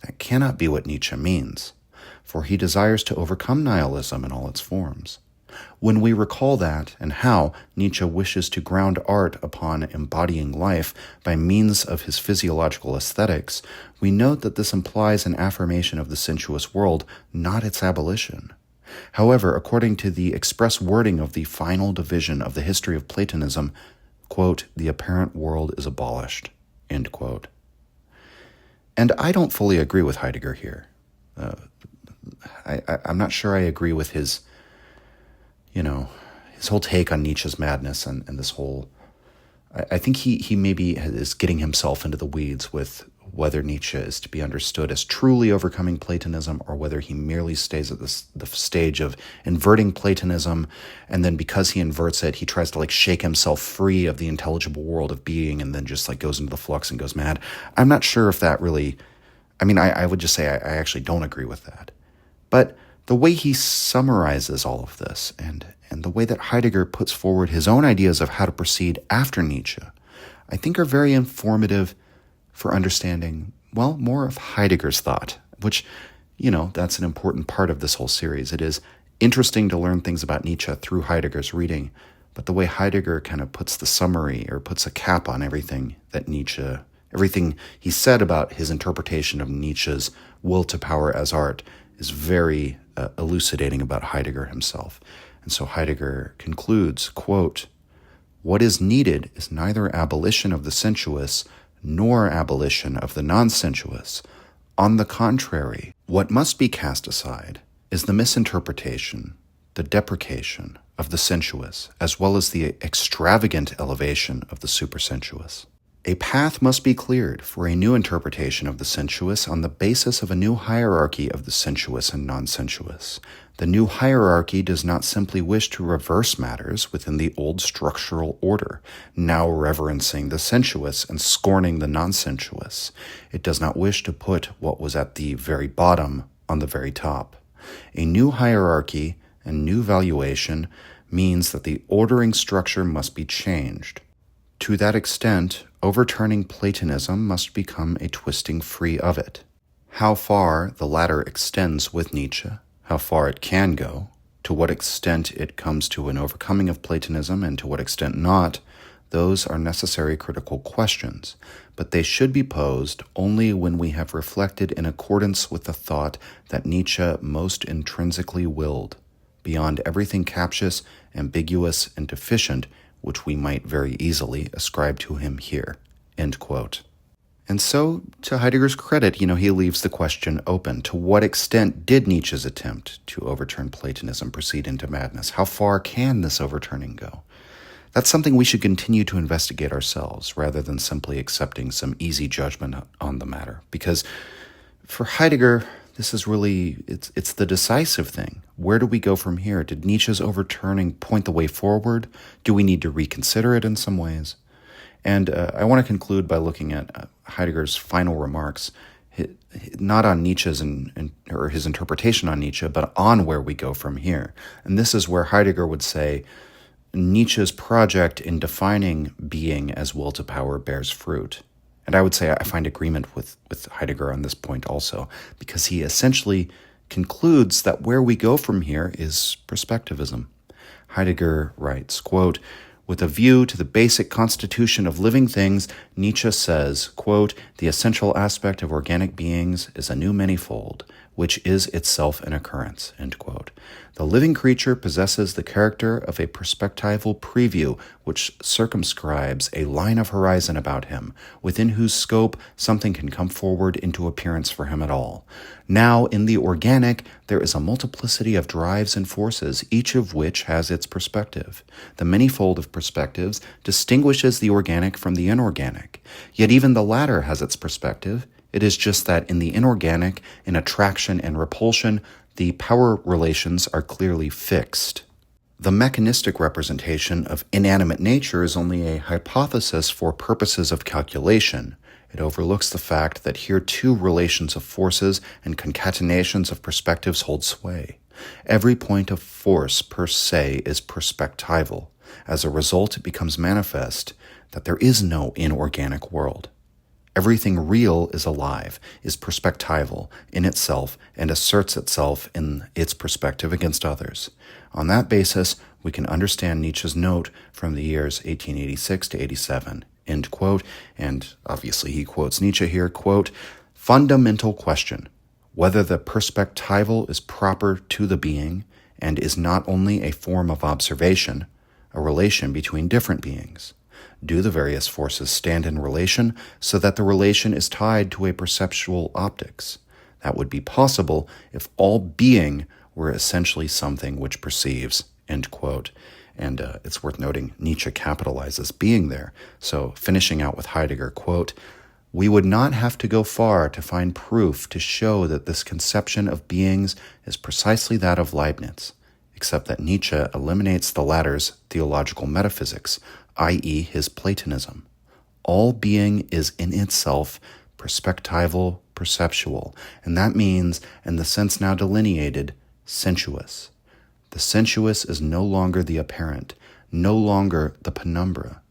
That cannot be what Nietzsche means, for he desires to overcome nihilism in all its forms. When we recall that and how Nietzsche wishes to ground art upon embodying life by means of his physiological aesthetics, we note that this implies an affirmation of the sensuous world, not its abolition. However, according to the express wording of the final division of the history of Platonism, quote, the apparent world is abolished, end quote. And I don't fully agree with Heidegger here. I'm not sure I agree with his whole take on Nietzsche's madness and this whole, I think he maybe is getting himself into the weeds with whether Nietzsche is to be understood as truly overcoming Platonism or whether he merely stays at the stage of inverting Platonism, and then because he inverts it, he tries to shake himself free of the intelligible world of being and then just goes into the flux and goes mad. I'm not sure if that really, I would just say I actually don't agree with that. But the way he summarizes all of this and the way that Heidegger puts forward his own ideas of how to proceed after Nietzsche, I think are very informative for understanding, more of Heidegger's thought, which, that's an important part of this whole series. It is interesting to learn things about Nietzsche through Heidegger's reading, but the way Heidegger kind of puts the summary or puts a cap on everything he said about his interpretation of Nietzsche's will to power as art is very elucidating about Heidegger himself. And so Heidegger concludes, quote, "What is needed is neither abolition of the sensuous nor abolition of the non-sensuous. On the contrary, what must be cast aside is the misinterpretation, the deprecation of the sensuous, as well as the extravagant elevation of the supersensuous. A path must be cleared for a new interpretation of the sensuous on the basis of a new hierarchy of the sensuous and non-sensuous. The new hierarchy does not simply wish to reverse matters within the old structural order, now reverencing the sensuous and scorning the non-sensuous. It does not wish to put what was at the very bottom on the very top. A new hierarchy and new valuation means that the ordering structure must be changed. To that extent, overturning Platonism must become a twisting free of it. How far the latter extends with Nietzsche, how far it can go, to what extent it comes to an overcoming of Platonism and to what extent not, those are necessary critical questions, but they should be posed only when we have reflected in accordance with the thought that Nietzsche most intrinsically willed, beyond everything captious, ambiguous, and deficient which we might very easily ascribe to him here." End quote. And so, to Heidegger's credit, he leaves the question open. To what extent did Nietzsche's attempt to overturn Platonism proceed into madness? How far can this overturning go? That's something we should continue to investigate ourselves, rather than simply accepting some easy judgment on the matter. Because for Heidegger, this is really, it's the decisive thing. Where do we go from here? Did Nietzsche's overturning point the way forward? Do we need to reconsider it in some ways? And I want to conclude by looking at Heidegger's final remarks, not on Nietzsche's or his interpretation on Nietzsche, but on where we go from here. And this is where Heidegger would say Nietzsche's project in defining being as will to power bears fruit. And I would say I find agreement with Heidegger on this point also, because he essentially concludes that where we go from here is perspectivism. Heidegger writes, quote, "With a view to the basic constitution of living things, Nietzsche says, quote, the essential aspect of organic beings is a new manifold, which is itself an occurrence," end quote. "The living creature possesses the character of a perspectival preview which circumscribes a line of horizon about him, within whose scope something can come forward into appearance for him at all. Now, in the organic, there is a multiplicity of drives and forces, each of which has its perspective. The manifold of perspectives distinguishes the organic from the inorganic, yet even the latter has its perspective. It is just that in the inorganic, in attraction and repulsion, the power relations are clearly fixed. The mechanistic representation of inanimate nature is only a hypothesis for purposes of calculation. It overlooks the fact that here too relations of forces and concatenations of perspectives hold sway. Every point of force per se is perspectival. As a result, it becomes manifest that there is no inorganic world. Everything real is alive, is perspectival in itself, and asserts itself in its perspective against others. On that basis, we can understand Nietzsche's note from the years 1886 to 87, end quote, and obviously he quotes Nietzsche here, quote, "Fundamental question, whether the perspectival is proper to the being and is not only a form of observation, a relation between different beings. Do the various forces stand in relation so that the relation is tied to a perceptual optics? That would be possible if all being were essentially something which perceives," end quote. And it's worth noting Nietzsche capitalizes being there. So finishing out with Heidegger, quote, "We would not have to go far to find proof to show that this conception of beings is precisely that of Leibniz, except that Nietzsche eliminates the latter's theological metaphysics, i.e. his Platonism. All being is in itself perspectival, perceptual, and that means, in the sense now delineated, sensuous. The sensuous is no longer the apparent, no longer the penumbra.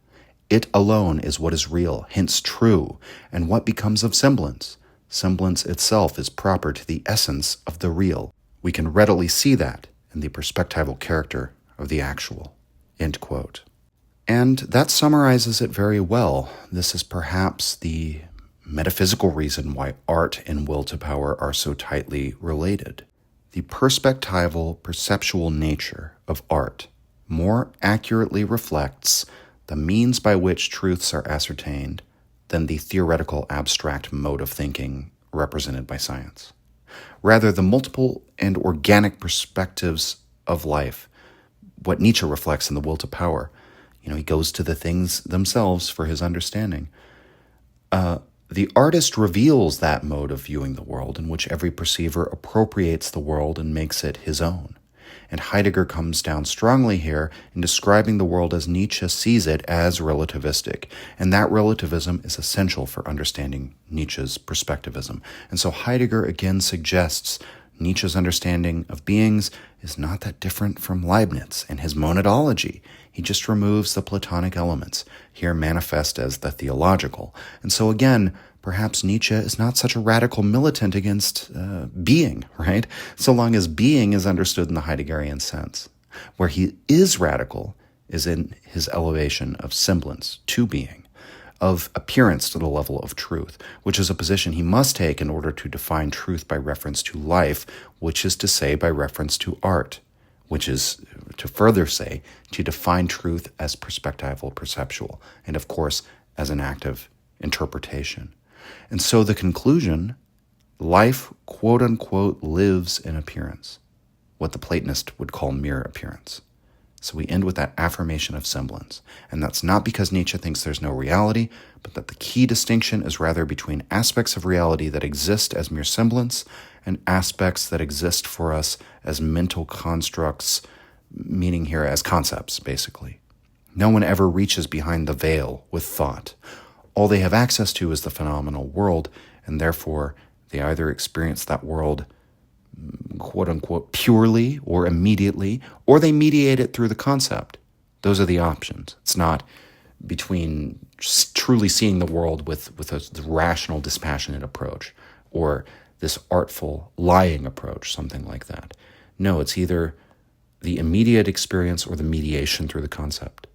It alone is what is real, hence true, and what becomes of semblance. Semblance itself is proper to the essence of the real. We can readily see that in the perspectival character of the actual." End quote. And that summarizes it very well. This is perhaps the metaphysical reason why art and will to power are so tightly related. The perspectival, perceptual nature of art more accurately reflects the means by which truths are ascertained than the theoretical, abstract mode of thinking represented by science. Rather, the multiple and organic perspectives of life, what Nietzsche reflects in the will to power, he goes to the things themselves for his understanding. The artist reveals that mode of viewing the world in which every perceiver appropriates the world and makes it his own. And Heidegger comes down strongly here in describing the world as Nietzsche sees it as relativistic. And that relativism is essential for understanding Nietzsche's perspectivism. And so Heidegger again suggests Nietzsche's understanding of beings is not that different from Leibniz and his monadology. He just removes the Platonic elements, here manifest as the theological. And so again, perhaps Nietzsche is not such a radical militant against being, right? So long as being is understood in the Heideggerian sense. Where he is radical is in his elevation of semblance to being, of appearance to the level of truth, which is a position he must take in order to define truth by reference to life, which is to say by reference to art, which is to further say to define truth as perspectival, perceptual, and of course as an act of interpretation. And so the conclusion, life, quote unquote, lives in appearance, what the Platonist would call mere appearance. So we end with that affirmation of semblance. And that's not because Nietzsche thinks there's no reality, but that the key distinction is rather between aspects of reality that exist as mere semblance and aspects that exist for us as mental constructs, meaning here as concepts, basically. No one ever reaches behind the veil with thought. All they have access to is the phenomenal world, and therefore they either experience that world quote-unquote purely or immediately, or they mediate it through the concept. Those are the options. It's not between truly seeing the world with a rational, dispassionate approach or this artful, lying approach, something like that. No, it's either the immediate experience or the mediation through the concept.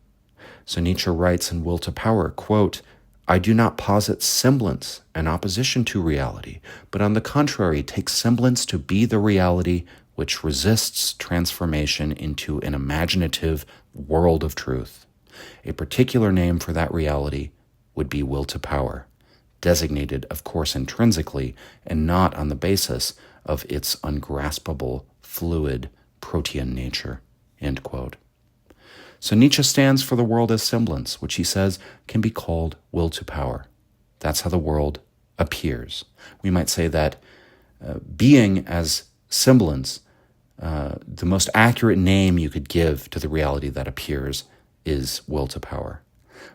So Nietzsche writes in Will to Power, quote, "I do not posit semblance in opposition to reality, but on the contrary take semblance to be the reality which resists transformation into an imaginative world of truth. A particular name for that reality would be will to power, designated, of course, intrinsically and not on the basis of its ungraspable, fluid, protean nature." End quote. So Nietzsche stands for the world as semblance, which he says can be called will to power. That's how the world appears. We might say that being as semblance, the most accurate name you could give to the reality that appears is will to power.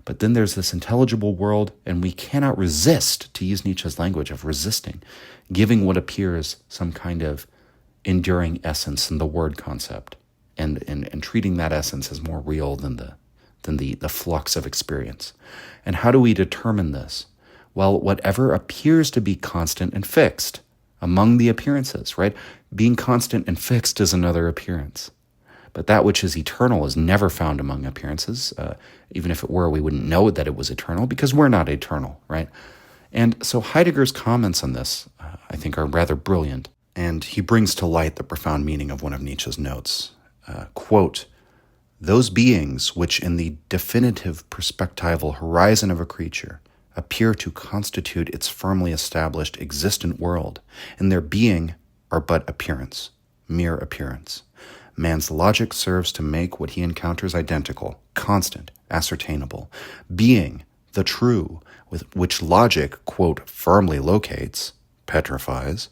But then there's this intelligible world, and we cannot resist, to use Nietzsche's language of resisting, giving what appears some kind of enduring essence in the word concept. And treating that essence as more real than the flux of experience. And how do we determine this? Well, whatever appears to be constant and fixed among the appearances, right? Being constant and fixed is another appearance. But that which is eternal is never found among appearances. Even if it were, we wouldn't know that it was eternal because we're not eternal, right? And so Heidegger's comments on this, I think, are rather brilliant. And he brings to light the profound meaning of one of Nietzsche's notes. Quote, "Those beings which in the definitive perspectival horizon of a creature appear to constitute its firmly established existent world, in their being are but appearance, mere appearance. Man's logic serves to make what he encounters identical, constant, ascertainable. Being, the true, with which logic, quote, firmly locates, petrifies,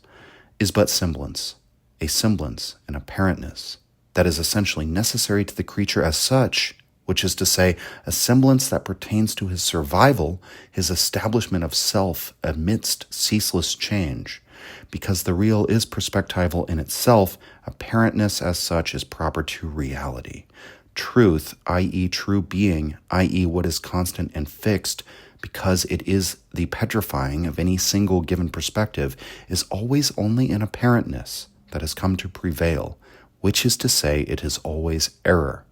is but semblance, a semblance, an apparentness that is essentially necessary to the creature as such, which is to say, a semblance that pertains to his survival, his establishment of self amidst ceaseless change. Because the real is perspectival in itself, apparentness as such is proper to reality. Truth, i.e. true being, i.e. what is constant and fixed, because it is the petrifying of any single given perspective, is always only an apparentness that has come to prevail, which is to say it is always error.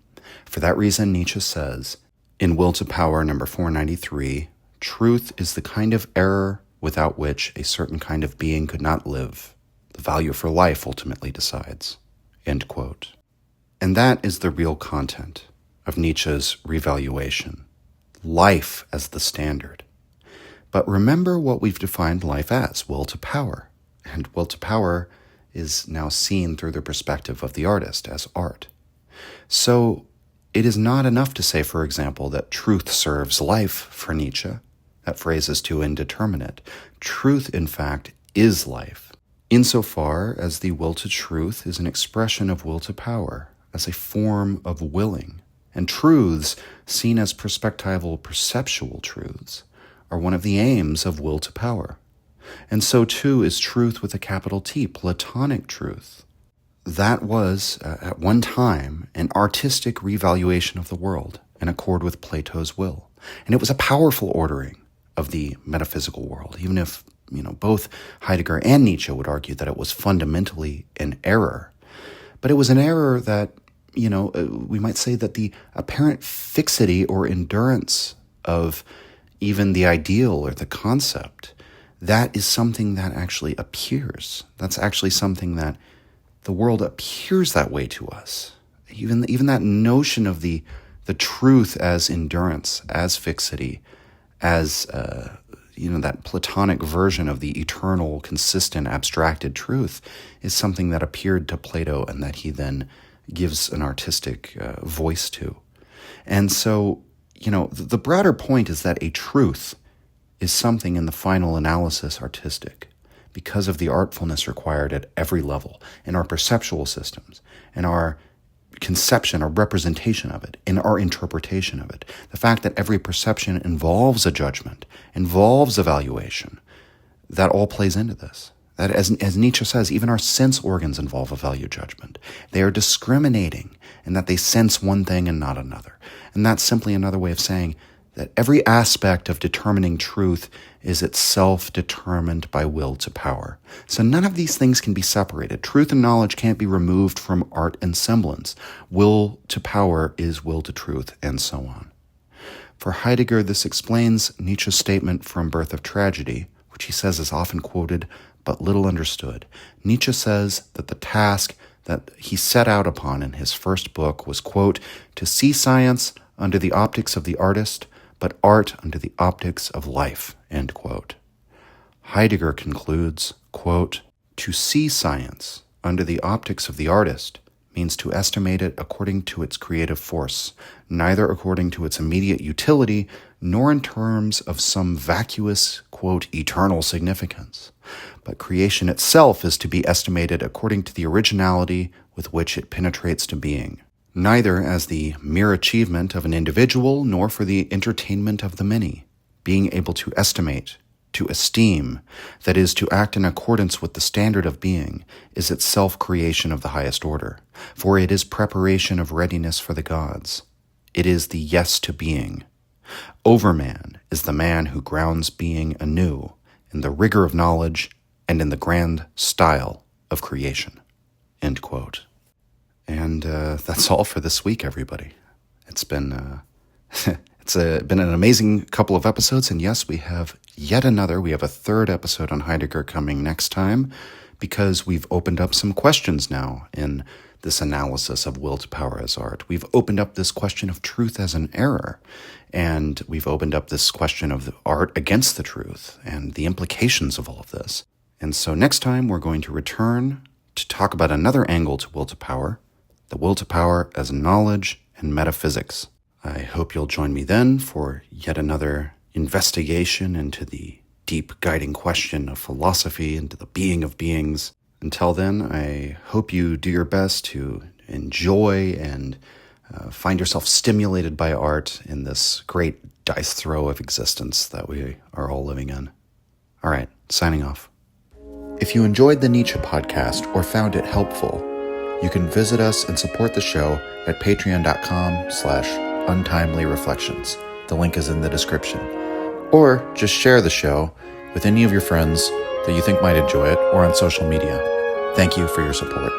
For that reason, Nietzsche says, in Will to Power, number 493, truth is the kind of error without which a certain kind of being could not live. The value for life ultimately decides. End quote. And that is the real content of Nietzsche's revaluation. Life as the standard. But remember what we've defined life as, will to power. And will to power is now seen through the perspective of the artist as art. So it is not enough to say, for example, that truth serves life for Nietzsche. That phrase is too indeterminate. Truth, in fact, is life, insofar as the will to truth is an expression of will to power, as a form of willing. And truths, seen as perspectival perceptual truths, are one of the aims of will to power. And so too is truth with a capital T, Platonic truth. That was, at one time, an artistic revaluation of the world in accord with Plato's will. And it was a powerful ordering of the metaphysical world, even if, both Heidegger and Nietzsche would argue that it was fundamentally an error. But it was an error that, we might say that the apparent fixity or endurance of even the ideal or the concept, that is something that actually appears. That's actually something that the world appears that way to us. Even that notion of the truth as endurance, as fixity, as that Platonic version of the eternal, consistent, abstracted truth is something that appeared to Plato and that he then gives an artistic voice to. And so, the broader point is that a truth is something in the final analysis artistic because of the artfulness required at every level in our perceptual systems, in our conception or representation of it, in our interpretation of it. The fact that every perception involves a judgment, involves evaluation, that all plays into this. That, as Nietzsche says, even our sense organs involve a value judgment. They are discriminating in that they sense one thing and not another. And that's simply another way of saying that every aspect of determining truth is itself determined by will to power. So none of these things can be separated. Truth and knowledge can't be removed from art and semblance. Will to power is will to truth, and so on. For Heidegger, this explains Nietzsche's statement from Birth of Tragedy, which he says is often quoted but little understood. Nietzsche says that the task that he set out upon in his first book was, quote, to see science under the optics of the artist, but art under the optics of life, end quote. Heidegger concludes, quote, to see science under the optics of the artist means to estimate it according to its creative force, neither according to its immediate utility, nor in terms of some vacuous, quote, eternal significance. But creation itself is to be estimated according to the originality with which it penetrates to being, neither as the mere achievement of an individual nor for the entertainment of the many. Being able to estimate, to esteem, that is, to act in accordance with the standard of being, is itself creation of the highest order, for it is preparation of readiness for the gods. It is the yes to being. Overman is the man who grounds being anew in the rigor of knowledge and in the grand style of creation. End quote. And that's all for this week, everybody. It's been been an amazing couple of episodes, and yes, we have a third episode on Heidegger coming next time, because we've opened up some questions now in this analysis of will to power as art. We've opened up this question of truth as an error, and we've opened up this question of the art against the truth and the implications of all of this. And so next time we're going to return to talk about another angle to will to power, the will to power as knowledge and metaphysics. I hope you'll join me then for yet another investigation into the deep guiding question of philosophy, into the being of beings. Until then, I hope you do your best to enjoy and find yourself stimulated by art in this great dice throw of existence that we are all living in. All right, signing off. If you enjoyed the Nietzsche podcast or found it helpful, you can visit us and support the show at patreon.com/untimely reflections. The link is in the description. Or just share the show with any of your friends that you think might enjoy it or on social media. Thank you for your support.